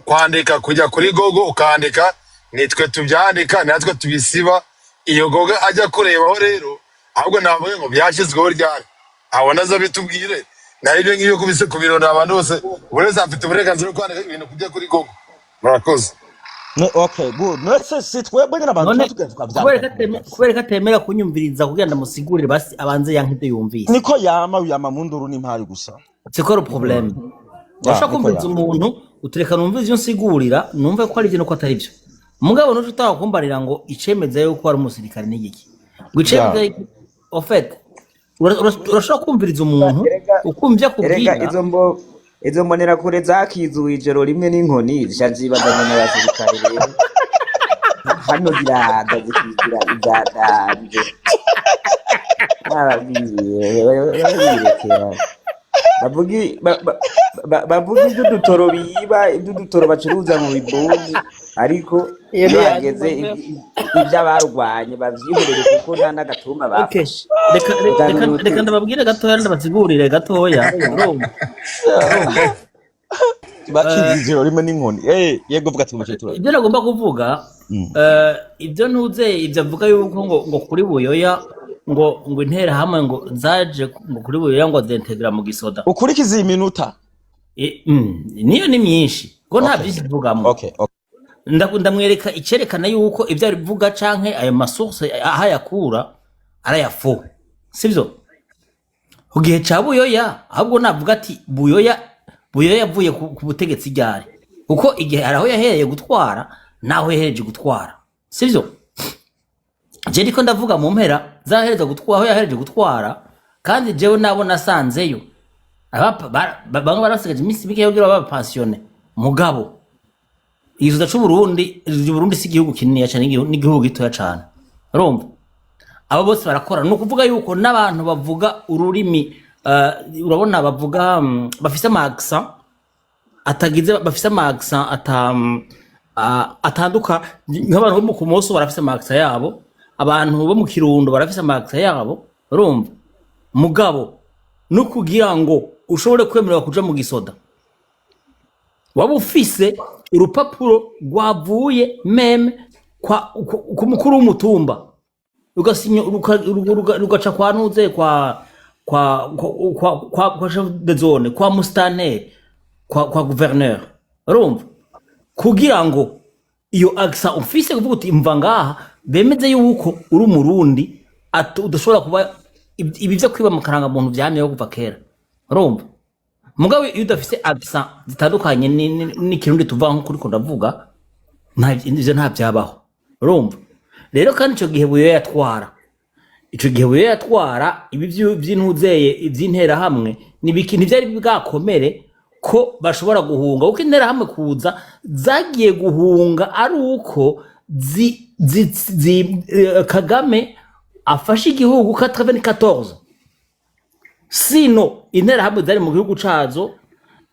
kwandika kujya kuri Google ukandika nitwe tubyandika natwe tubisiba iyo Google ajya kurebaho rero ahubwo navuye ngo byashyizweho ryari abona za bitubwire naribyo ngiyo kubise kubirona abantu bose bureza afite uburenganzira bwo kwandika ibintu kujya kuri Google murakoze okay good nose sitwebwe n'abantu kubera ko atemera kunyumviriza kugira ndamusigurire basi abanze yankide yumvise niko yama munduru n'impari gusa c'est quoi le problème Washaka kumviriza umuntu utereka numva ivyo nsigurira numva ko ari ivyo no atari byo mugabo no tutaka kumbarira ngo icemeza yuko ari umusirikare n'igiki ngo icemeza en fait urashaka kumviriza umuntu ukumvya kubwira izo mbonera kure zakizuye ijoro rimwe n'inkoni zishazibadana n'abasirikare rero hano ziraga zikigira izadanje bavuga iby'udutoro biba iby'udutoro bacuruza mu bibuni ariko bageze iby'abarwanye bavyihorere kuko nta n'agatumba bafashe reka ndababwire gatoya ndabasigurire gatoya bakizijiro rimwe n'inkoni yego vuga tumucetura ibyo nagomba kuvuga ibyo ntuze ibyo avuga yuko ngo kuri buyoya ngo intera hamwe ngo zaje ngo kuri buyoya ngo zentegra mu gisoda ukurikiza iyi minota niyo ni myinshi ngo nta byinshi bivugamo ndamwereka icerekana yuko ibyo ari bivuga canke ayo masource ahayakura arayafo sivyo ugihe ca buyoya ahubwo navuga ati buyoya yavuye ku butegetsi ryari kuko igihe araho yahereye gutwara naho yahereje gutwara sivyo je ndiko ndavuga mu mpera zahereza gutwara aho yahereje gutwara kandi jewe nabo nasanzeyo bamwe barasigaje iminsi mike yo kugira babapensione mugabo izuda c'u Burundi si igihugu kinini cyane n'igihugu gitoya cyane urumva abo bose barakora no kuvuga yuko n'abantu bavuga ururimi urabona bavuga bafise amaaksa atagize bafise amaaksa atanduka nk'abantu bo mu Kumoso barafise amaaksa yabo abantu bo mu Kirundo barafise amaaksa yabo urumva mugabo no kugira ngo ushobore kwemerera kuja mu gisoda waba ufise urupapuro rwavuye meme ku mukuru w'umutumba ugasinya rugaca kwa nuze kwa chef de zone kwa mustane kwa gouverneur urumva kugira ngo iyo aksa ufise kuvuga uti imva ngaha bemeze yuko uri umurundi udashobora kuba ibi byo kwiba mu karanga muntu byamyeho kuva kera urumva mugabo iyo udafise aksa zitandukanye n'ikirundi tuva nko kuri ko ndavuga nta byabaho urumva rero kandi ico gihe buyo yatwara ibi by'intuzeye iby'intera hamwe nibiki byari bwakomere ko bashobora guhunga uko intera hamwe kuza zagiye guhunga ari uko Kagame afashe igihugu 94 sino intera hamwe zari mu gihugu cazo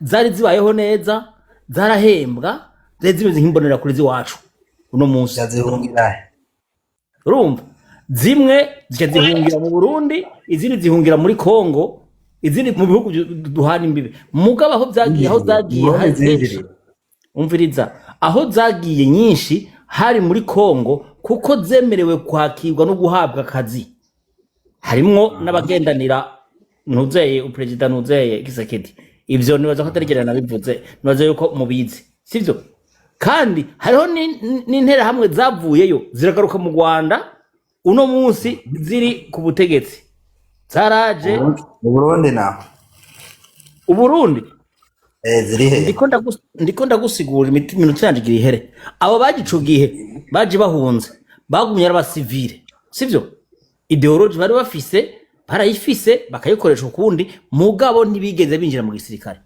zari zibayeho neza zarahembwa zari zimeze nk'imbonera kuri ziwacu uno munsi urumva zimwe zihungira mu Burundi izindi zihungira muri Kongo izindi mu bihugu duhana imbibe mugabo aho zagiye umviriza aho zagiye nyinshi hari muri Kongo kuko zemerewe kwakirwa no guhabwa akazi harimwo n'abagendanira ntuzeye upresident ntuzeye Kisekedi ivyo nibaza ko atarigera nabivuze nibaza yuko mubizi sivyo kandi hariho n'intera hamwe zavuyeyo ziragaruka mu Rwanda uno munsi ziri ku butegetsi zaraje mu Burundi na Uburundi ziri he ndiko ndagusigura iminota yanje gira ihere abo bagico gihe baje bahunze bagumye ari abasivile sivyo ideology bari bafise barayifise bakayikoresha ukundi mugabo ntibigeze binjira mu gisirikare.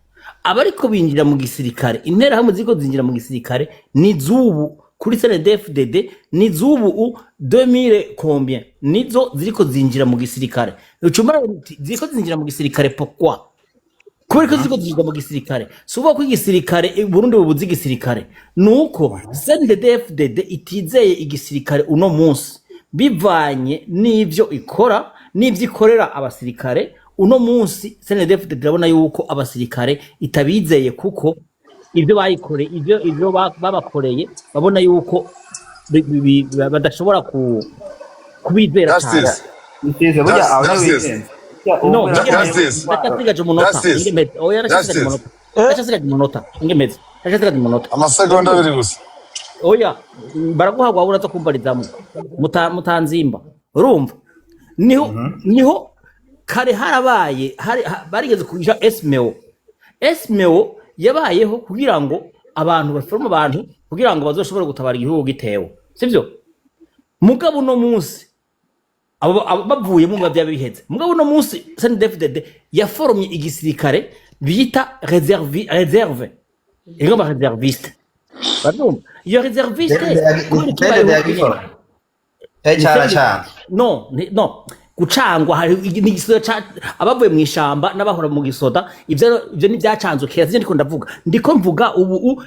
Abariko binjira mu gisirikare intera hamwe ziko zinjira mu gisirikare ni zubu kuri CNDD-FDD ni zubu 2000 combien nizo ziriko zinjira mu gisirikare. Ucumara ziriko zinjira mu gisirikare pourquoi? Kubera ko ziriko zinjira mu gisirikare. Suba ko igisirikare Burundi bubuzi igisirikare nuko CNDD-FDD itizeye igisirikare uno munsi bivanye n'ivyo ikora n'ivyo ikorera abasirikare. Uno munsi CNDD-FDD irabona yuko abasirikare itabizeye kuko ibyo bayikore ibyo babakoreye babona yuko badashobora kubizera cyane. Niteze burya aho wizenze. No, ndacasigaje umunota ngemeze. Oya ndacasigaje umunota ngemeze. Ndacasigaje umunota. Amasegonda abiri gusa. Oya baraguhagwa uraza kumbarizamo. Mutanzimba. Urumva? Niho kare harabaye barigeze kugisha SMO yabayeho kugira ngo abantu baforoma abantu kugira ngo bazoshobore gutabara igihugu gitewe, sivyo? Mugabo no munsi abo bavuye mu bya biheze. Mugabo no munsi CNDD-FDD yaforomye igisirikare bita reserve igomba reserviste. Pardon, iyo reserviste no gucangwa hari n'igisoda abavuye mu ishamba n'abahora mu gisoda ibyo ni byacanzwe kera zije ndiko mvuga ubu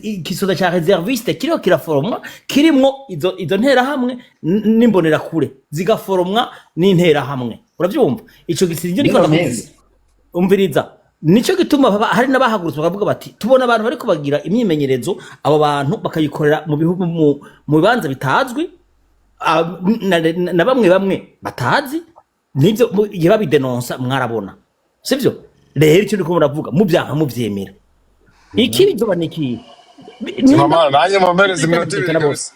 igisoda cya reserviste kiriho kiraforomwa kirimwo izo ntera hamwe n'imbonera kure zigaforomwa n'intera hamwe. Uravyumva ico gisirije ndiko ndavuga umviriza nico gituma hari n'abahagurutse bakavuga bati tubona abantu bariko bagira imyimenyerezo abo bantu bakayikorera mu bihugu mu bibanza bitazwi na bamwe batazi nibyo yababidenonsa mwarabona, sivyo? Rero icyo ndiko muravuga mu byanka muvyemera iki bizoba niki mama nanye mumereze iminota ibiri gusa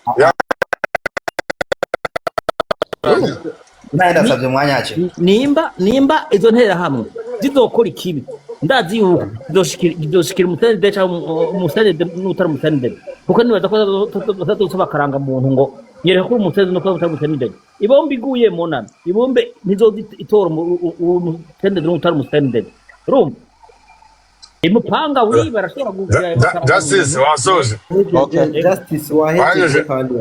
ndasabye umwanya cyo nimba izo ntera hamwe zizokora ikibi ndazi yuko doshikira umusenede cyangwa umusenede n'utari umusenede kuko nibaza ko bakaranga muntu ngo nyereka ko umusenede no kuba umusenede ibombi iguye monana ibombe nizo itora umusenede n'utari umusenede urumva imupanga uri barashobora gugira justice wasoje justice wahejeje kandi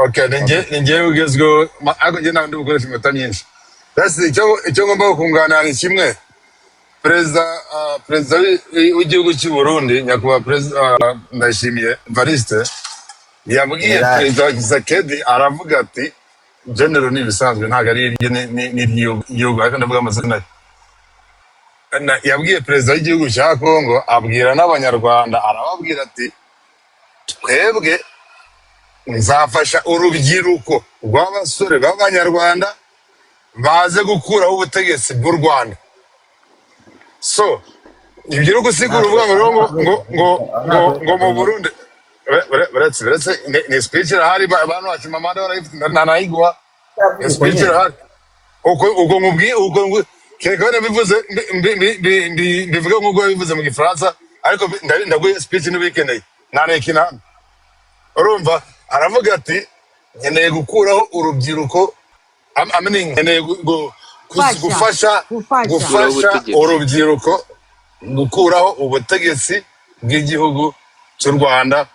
okay ninge ugezweho ariko nge nawe ndi gukoresha iminota myinshi. Icyo ngomba kungana ni kimwe. Perezida w'igihugu cy'u Burundi nyakubahwa perezida Ndayishimiye Evariste yabwiye perezida Tshisekedi aravuga ati general ni bisanzwe ntago ari n'igihugu ariko ndavuga amazina yabwiye perezida w'igihugu cya Kongo abwira n'abanyarwanda arababwira ati twebwe nzafasha urubyiruko rw'abasore b'abanyarwanda baze gukuraho ubutegetsi bw'u Rwanda. So ibyo uri gusigura uvuga ngo mu Burundi beretse ni speech irahari abantu bakimamanda barayifite ntanayigwa speech irahari uko mubwiye uko kekane bivuze ndivuga nk'uko bivuze mu Gifaransa ariko ndaguye speech nibikeneye ntanekina urumva aravuga ati nkeneye gukuraho urubyiruko nkeneye gufasha urubyiruko gukuraho ubutegetsi bw'igihugu cy'u Rwanda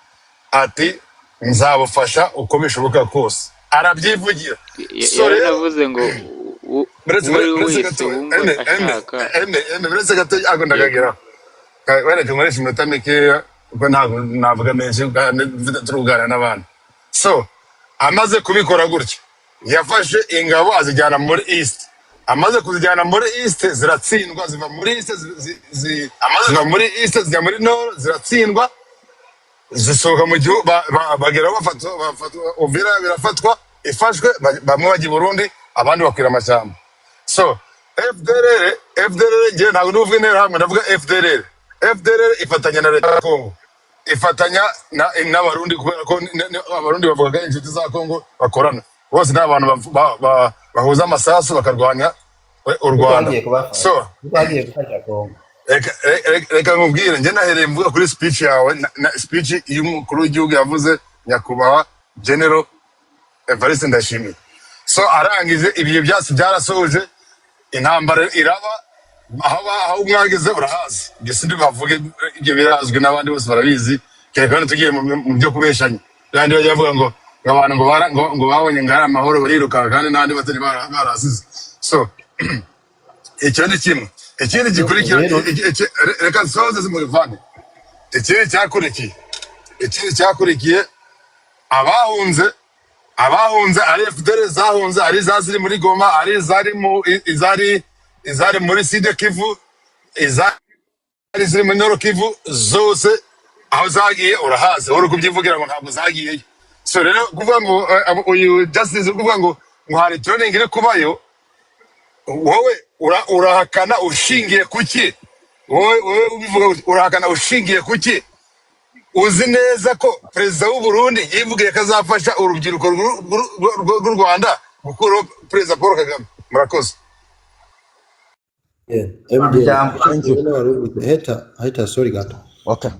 ati nzabufasha uko bishoboka kose arabyivugira. Yari navuze ngo beretse gato agondagagera wereke nkoresha iminota mikeya kuko ntabwo navuga menshi turuganira n'abandi. So amaze kubikora gutya yafashe ingabo azijyana muri East, amaze kuzijyana muri East ziratsindwa ziva muri East ziva muri East zijya muri Nord ziratsindwa zisohoka mu gihugu bagera bafatwa Uvira birafatwa ifashwe bamwe bajya i Burundi abandi bakwira amashyamba. So FDLR ngiye ntabwo nuvuga intera hamwe ndavuga FDLR ifatanya na leta ya Kongo ifatanya n'abarundi kubera ko abarundi bavuga inshuti za Kongo bakorana bose n'abantu bahuza amasasu bakarwanya u Rwanda. So reka nkubwire njye nahereye mvuga kuri speech yawe na speech y'umukuru w'igihugu yavuze nyakubahwa General Evariste Ndayishimiye. So arangije ibihe byose byarasoje intambara iraba aho mwageze urahazi ibyo sindi bavuge ibyo birazwi n'abandi bose barabizi kandi tugiye mu byo kubeshanya kandi bajya bavuga ngo abantu ngo babonye ngara amahoro bariruka kandi n'andi batari barasize so icyo ni kimwe ikindi gikurikira reka nsoze zimuvane ikindi cyakurikiye abahunze ari FDL zahunze ari zaziri muri Goma ari izari muri Sud Kivu izari ziri muri Nord Kivu zose aho zagiye urahaze uri kubyivugira ngo ntabwo zagiye so rero kuvuga ngo uyu justice kuvuga ngo hari training iri kubayo wowe urahakana ushingiye kuki wowe ubivuga urahakana ushingiye kuki uzi neza ko perezida w'u Burundi yivugiye ko azafasha urubyiruko rw'u Rwanda gukura perezida Paul Kagame murakoze heta sorry gato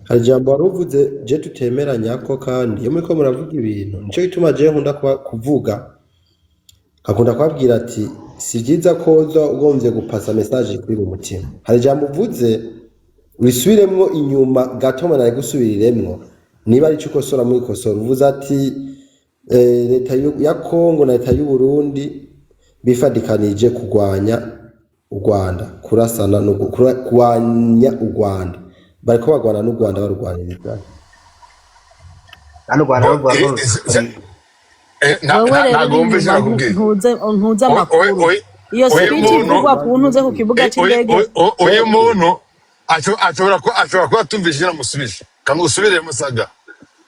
hari ijambo waruvuze je tutemeranya ko kandi iyo muriko muravuga ibintu nico gituma je nkunda kuvuga akunda kwabwira ati si byiza ko uza ugombye gupasa message kuri mu mutima hari ijambo uvuze wisubiremo inyuma gato mana gusubiriremwo niba ari cyo sora muri kosora uvuze ati leta ya Kongo na leta y'u Burundi bifadikanije kugwanya u Rwanda kurasana no kurwanya u Rwanda bariko bagwana n'u Rwanda barwaniriza hano Rwanda ntuze amakuru iyo speech ivugwa ku ntuze ku kibuga cy'indege uyu muntu ashobora kuba atumvishije namusubije kamusubiremo saga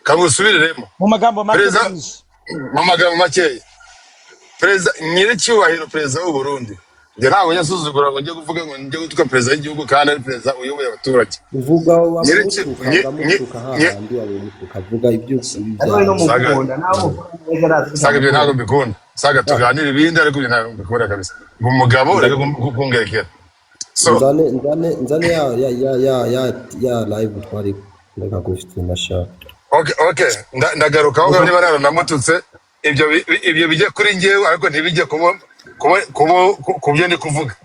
kamusubiremo mu magambo makeya perezida nyiricyubahiro perezida w'u Burundi njye ntabwo nyasuzugura ngo njye kuvuga ngo njye gutwa perezida w'igihugu kandi ari perezida uyoboye abaturage uvuga ukavuga ibyo saga ibyo ntabwo mbikunda saga tuganira ibindi ariko ibyo ntabwo mbikunda kabisa ngo umugabo reka kungerekera nzane ya live twari ndeka gufite nashaka okay ndagaruka aho niba naranamututse ibyo bijye kuri njyewe ariko ntibijye kubyo ndi kuvuga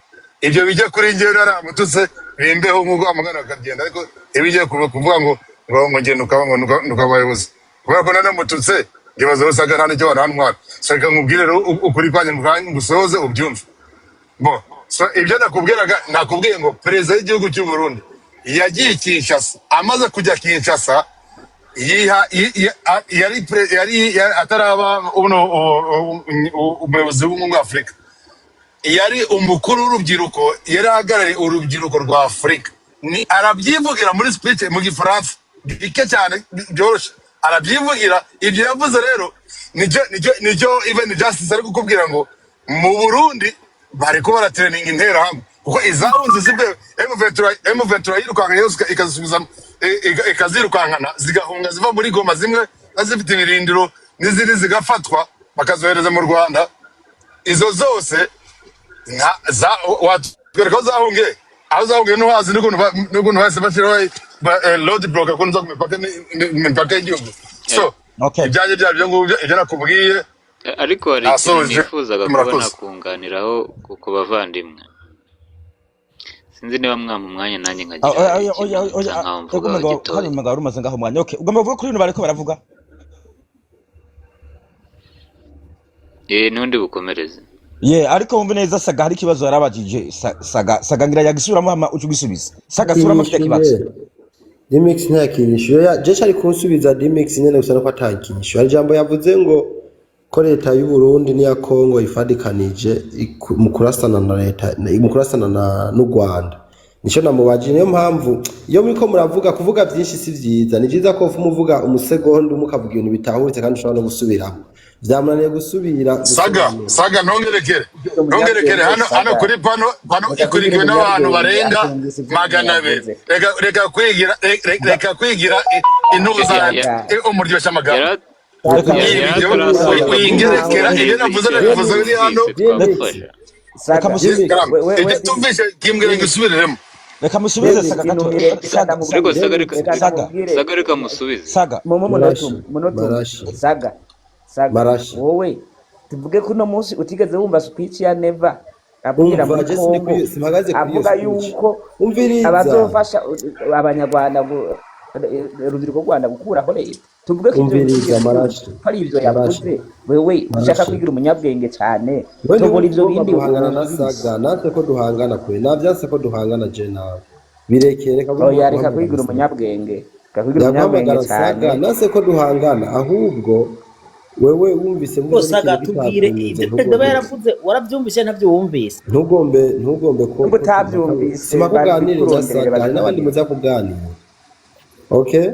ibyo bijye kuri njyewe naramututse bimbeho nk'uko amagana akagenda ariko ibijye kuvuga ngo ngende ukabayobozi kubera ko nanamututse ngibaza usaga nta n'icyo barantwara reka nkubwire rero ukuri kwanjye ngusohoze ubyumve bo so ibyo nakubwiye ngo perezida w'igihugu cy'u Burundi yagiye Kinshasa amaze kujya Kinshasa yari ataraba umuyobozi w'umwe Afurika yari umukuru w'urubyiruko yari ahagarariye urubyiruko rwa Afurika arabyivugira muri speech mu Gifaransa bike cyane byoroshye arabyivugira ibyo yavuze rero nicyo even justice ari kukubwira ngo mu Burundi bari kuba training interahamwe kuko izahunze zibwe M23 yirukanka yose ikazisubiza ikazirukankana zigahunga ziva muri Goma zimwe zifite ibirindiro n'izindi zigafatwa bakazohereza mu Rwanda izo zose watwereka aho zahunge n'uhazi n'ukuntu hasi bashyiraho road block kunza ku mipaka y'igihugu so ibyanjye byabyo ngubyo ibyo nakubwiye ariko hari ikintu nifuzaga kubona kunganiraho ku bavandimwe sinzi niba mwampa umwanya nanjye nkagira hari umugabo urumaze ngaho umwanya ugomba kuvuga kuri ibintu bariko baravuga n'undi bukomereze ariko wumve neza saga hari ikibazo yarabajije saga ngira yagisubiramo hama ucu gisubiza saga suramo afite kibazo Dimix ntakinisho je ari kunsubiza Dimix nyene gusa no atakinisho hari jambo yavuze ngo ko leta y'u Burundi n'iya Kongo ifadikanije mu kurasana na leta mu kurasana n'u Rwanda nico namubaje niyo mpamvu iyo muriko muravuga kuvuga byinshi si byiza ni byiza ko umuvuga umusegonda umukavuga ibintu bitahuritse kandi ushobora no gusubiramo byamunaniye gusubira saga ntongerekere hano kuri pano ikurikiwe n'abantu barenga 200 reka kwigira intuza umuryoshya amagambo wingerekera iyo navuze biri hano reka tumvishe kimbwira gisubiremo reka musubize saga saga reka musubize saga wowe tuvuge ko uno munsi utigeze wumva speech ya Neva avugira muri je Kongo simpagaze kuri avuga iyo speech yuko umviriza abazofasha abanyarwanda urubyiruko rw'u Rwanda gukuraho leta tuvuge ko umviriza marashi hari ibyo yavuze wewe ushaka kwigira umunyabwenge cyane tubona tubona ibyo bindi guhangana na Saga natwe ko duhangana kwe navyanse ko duhangana je nawe birekere oya reka kwigira umunyabwenge kwigira umunyabwenge cyane nase ko duhangana ahubwo wewe wumvise muri Saga tubwire ibyo Pedro yaravuze warabyumvise ntabyo wumvise ntugombe ko utabyumvise simakuganiriza Saga hari n'abandi muza kuganira okay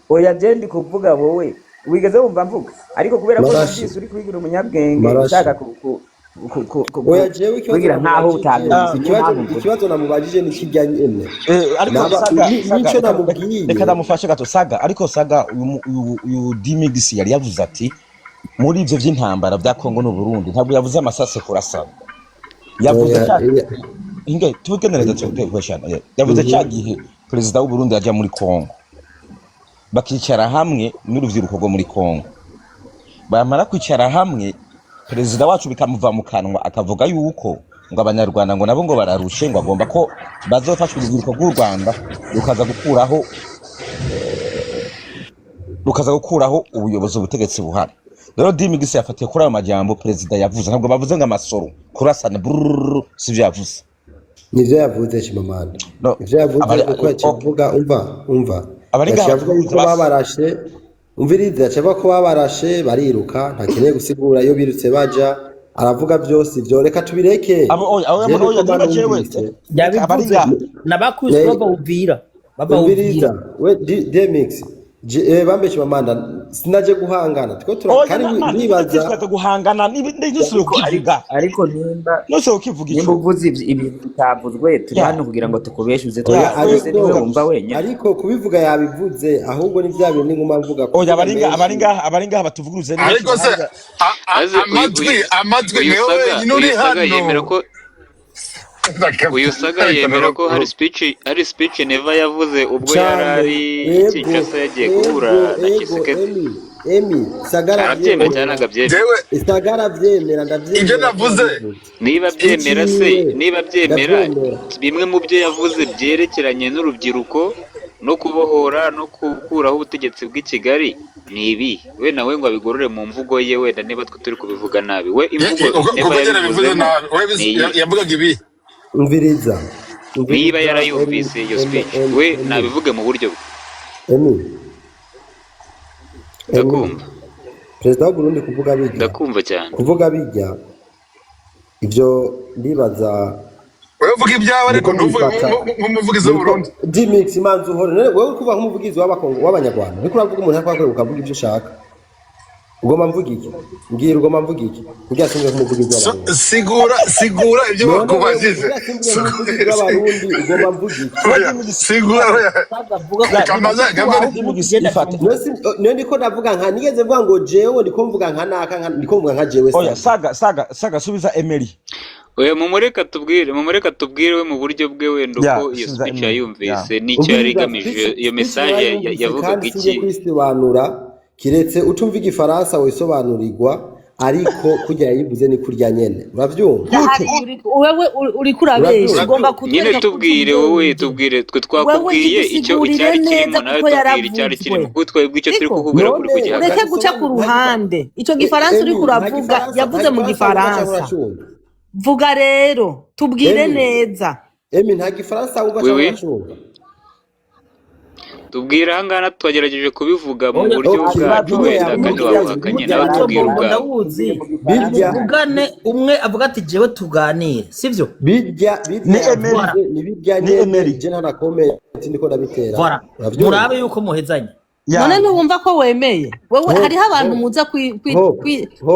oya je ndi kuvuga wowe wigeze wumva mvuga ariko kubera ko byisi uri kwigira umunyabwenge ushaka oya jewe kwigira nkaho utabyumvise ikibazo namubajije ni kijyanye ene ariko Saga nico namubwiye reka ndamufashe gato Saga ariko Saga uyu Dimix yari yavuze ati muri ivyo vy'intambara vya Kongo no Burundi ntabwo yavuze amasase kurasana yavuze inge tugenereza cyo question yavuze cyagihe president w'u Burundi yaje muri Kongo bakicara hamwe n'uruvyiruko rwo muri Kongo bamara kwicara hamwe president wacu bikamuva mu kanwa akavuga yuko ngo abanyarwanda ngo nabo ngo bararushe ngo agomba ko bazofasha urubyiruko rw'u Rwanda rukaza gukuraho ubuyobozi ubutegetsi buhari rero Dimix yafatiye kuri ayo majambo president yavuze ntabwo bavuze ngo amasoro kurasana sivyo yavuze nivyo yavuze Chimamanda ivyo yavuze uko yavuga umva yavuga ko babarashe umviriza yavuga ko babarashe bariruka ntakeneye gusigura iyo birutse baja aravuga byose ivyo reka tubireke yabivuze nabakuze bavira we Dimix bambe Chimamanda sinaje guhangana tiko turakari nibaza guhangana n'isubiye kuvuga ariko nimba nose ukivuga nimba uvuze ibintu bitavuzwe turi hano kugira ngo tukubeshuze twese niwe wumva wenyine ariko kubivuga yabivuze ahubwo ni bya bintu nguma mvuga ko abaringa batuvuguruze ariko se amatwi niwe wenyine uri hano yemera ko uyu Saga yemera ko hari speech Neva yavuze ubwo yarari Kinshasa yagiye guhura na Kisekedi Sagara byemera ndavyemera ibyo navuze niba byemera bimwe mu byo yavuze byerekeranye n'urubyiruko no kubohora no gukuraho ubutegetsi bw'i Kigali ni ibi we nawe ngo abigorore mu mvugo ye wenda niba twe turi kubivuga nabi we imvugo yavugaga ibi umviriza niba yarayumvise iyo speech we nabivuge mu buryo bwe ndakumva perezida w'u Burundi kuvuga bijya ndakumva cyane kuvuga bijya ivyo ndibaza wewe uvuga ibyawe ariko ntuvuge nk'umuvugizi w'u Burundi Dimix manzu hore wewe kuvuga nk'umuvugizi w'abakongo w'abanyarwanda niko uravuga umuntu akwakwera ukavuga ibyo ushaka ugomba mvuga iki mbwira ugomba mvuga iki kugira singe nk'umuvugizi w'abarundi sigura ibyo bakubajije w'abarundi ugomba mvuga iki sigura niyo ndiko ndavuga nka nigeze mvuga ngo jewe ndiko mvuga nka naka ndiko mvuga nka jewe oya Saga subiza Emery oya mumureka tubwire we mu buryo bwe wenda uko iyo speech yayumvise n'icyo yari igamije iyo message yavugaga iki kiretse utumva igifaransa wisobanurirwa ariko kugira yivuze ni kurya nyene uravyumva wewe uri kurabesha ugomba kutwereka nyine tubwire twe twakubwiye icyo cyari kirimo nawe tubwire icyari kirimo kuko twebwe icyo turi kukubwira kuri kugihagarara ureke guca ku ruhande icyo gifaransa uri kuravuga yavuze mu gifaransa vuga rero tubwire neza nta gifaransa wumva cyangwa tubwira hangana twagerageje kubivuga mu buryo bwacu wenda kandi wabahakanye nawe tubwira ubwawe bivugane umwe avuga ati jewe tuganire sivyo ni Emery je nta comment ndiko ndabitera murabe yuko muhezanye none ntiwumva ko wemeye wewe hariho abantu muza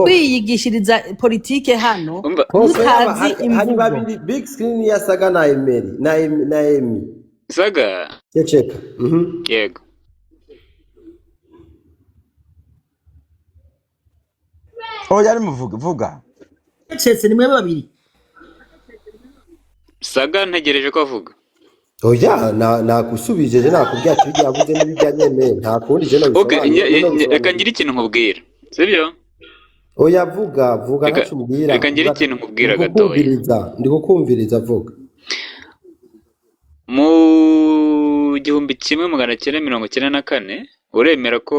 kwiyigishiriza politike hano mutazi imvugo babiri big screen ya Saga na Emery na Emi Saga cheka yego yari muvuga cetse ni mwe babiri Saga ntegereje ko avuga oya nakusubije je nakubwiye ati bijya yavuze n'ibijyanye nta kundi je okay reka ngira ikintu nkubwira sibyo oya vuga ntacu mbwira reka ngire ikintu nkubwira gatoya ndikukumviriza vuga mu 1994 uremera ko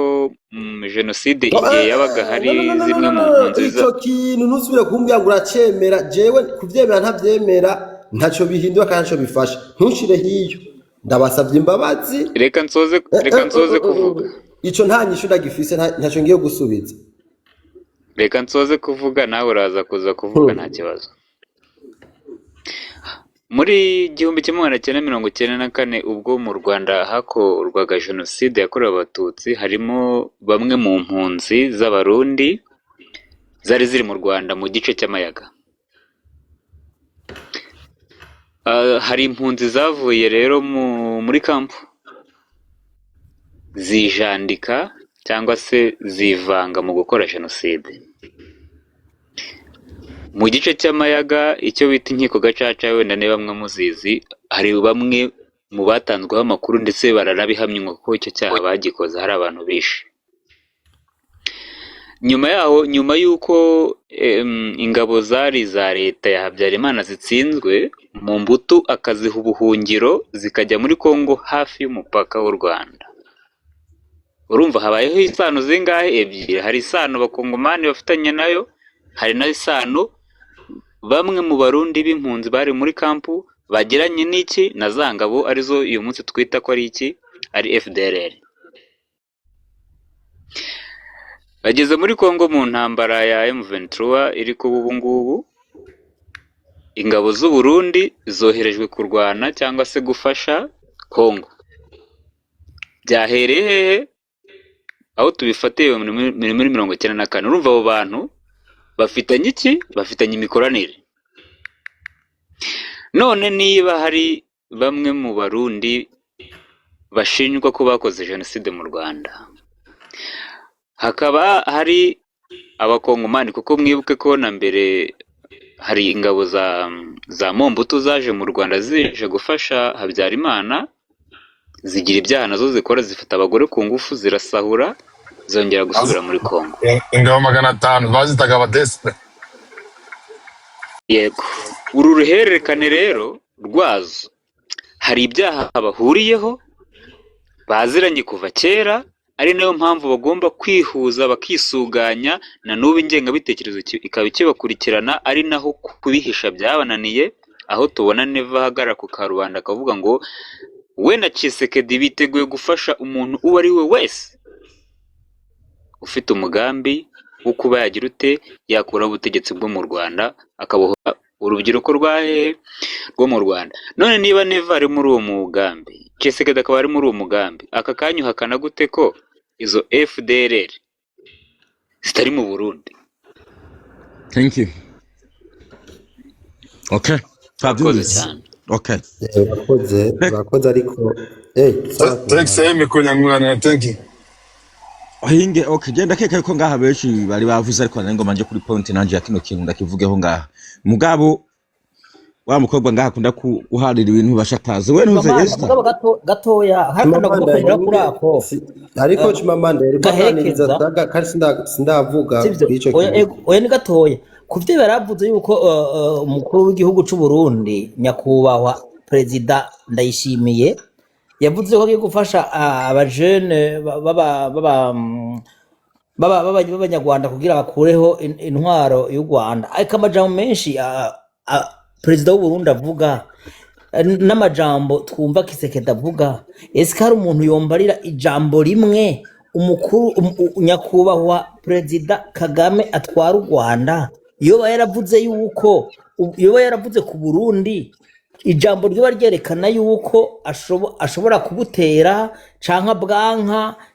jenoside igihe yabaga hari zimwe mu mpunzi icyo kintu ntusubire kumbwira ngo uracemera jewe kuvyemera ntavyemera ntaco bihindura kandi ntaco bifasha ntushire hiyo ndabasavye imbabazi reka nsoze kuvuga ico nta nyishu ndagifise ntaco ngiye gusubiza reka nsoze kuvuga nawe uraza kuza kuvuga nta kibazo muri 1994 ubwo mu Rwanda hakorwaga jenoside yakorewe abatutsi harimo bamwe mu mpunzi z'abarundi zari ziri mu Rwanda mu gice cy'amayaga hari impunzi zavuye rero muri kampu zijandika cyangwa se zivanga mu gukora jenoside mu gice cy'amayaga icyo bita inkiko gacaca wenda ne bamwe muzizi hari bamwe mu batanzweho amakuru ndetse baranabihamywa ko icyo cyaha bagikoze hari abantu bishe nyuma y'uko ingabo zari za leta ya Habyarimana zitsinzwe mu mbuto akaziha ubuhungiro zikajya muri Kongo hafi y'umupaka w'u Rwanda urumva habayeho isano zingahe ebyiri hari isano bakongomani bafitanye nayo hari na isano bamwe mu barundi b'impunzi bari muri kampu bagiranye n'iki na zangabo arizo uyu munsi twita ko ari iki ari FDLR bageze muri Kongo mu ntambara ya M23 iri kuba ubu ngubu ingabo z'u Burundi zoherejwe kurwana cyangwa se gufasha Kongo byahereye hehe aho tubifatiye muri 1994 urumva abo bantu bafitanye iki bafitanye imikoranire none niba hari bamwe mu barundi bashinjwa ko bakoze jenoside mu Rwanda hakaba hari abakongomani kuko mwibuke ko na mbere hari ingabo za Mombutu zaje mu Rwanda zije gufasha Habyarimana zigira ibyaha nazo zikora zifata abagore ku ngufu zirasahura zongera gusubira muri Kongo ingabo 500 bazitaga abadespe yego uru ruhererekane rero rwazo hari ibyaha bahuriyeho baziranye kuva kera ari nayo mpamvu bagomba kwihuza bakisuganya na n'ubu ingengabitekerezo ikaba ikibakurikirana ari naho kubihisha byabananiye aho tubona Neva hagara ku karubanda akavuga ngo we na Tshisekedi biteguye gufasha umuntu uwo ari we wese ufite umugambi wo kuba yagira ute yakura ubutegetsi bwo mu Rwanda akabohora urubyiruko rwo mu Rwanda none niba Neva ari muri uwo mugambi Tshisekedi akaba ari muri uwo mugambi aka kanyu hakana gute ko izo FDLR zitari mu Burundi Thank you. Okay. Fabulous. Okay. Bakoze ariko thanks kunyangwana thank you Hinge okay genda keka yuko ngaha benshi bari bavuze ariko nango manje kuri point nanje ya kino kintu ndakivugeho ngaha mugabo wa mukobwa ngaha akunda guharira ibintu bashataze we ntuze Esther mugabo gatoya hakunda kuvugira kuri ako ariko Chimamanda yari baganiriza daga kandi sindavuga ico kintu oya ni gatoya kuvyo baravuze yuko umukuru w'igihugu cy'u Burundi nyakubahwa president Ndayishimiye yavuze ko agiye gufasha abajene b'abanyarwanda kugira bakureho intwaro y'u Rwanda ariko amajambo menshi perezida w'u Burundi avuga n'amajambo twumva Kisekedi avuga ese hari umuntu yombarira ijambo rimwe umukuru nyakubahwa perezida Kagame atwara u Rwanda yoba yaravuze yuko yoba yaravuze ku Burundi ijambo ryo ryerekana yuko ashobora kubutera canka bwanka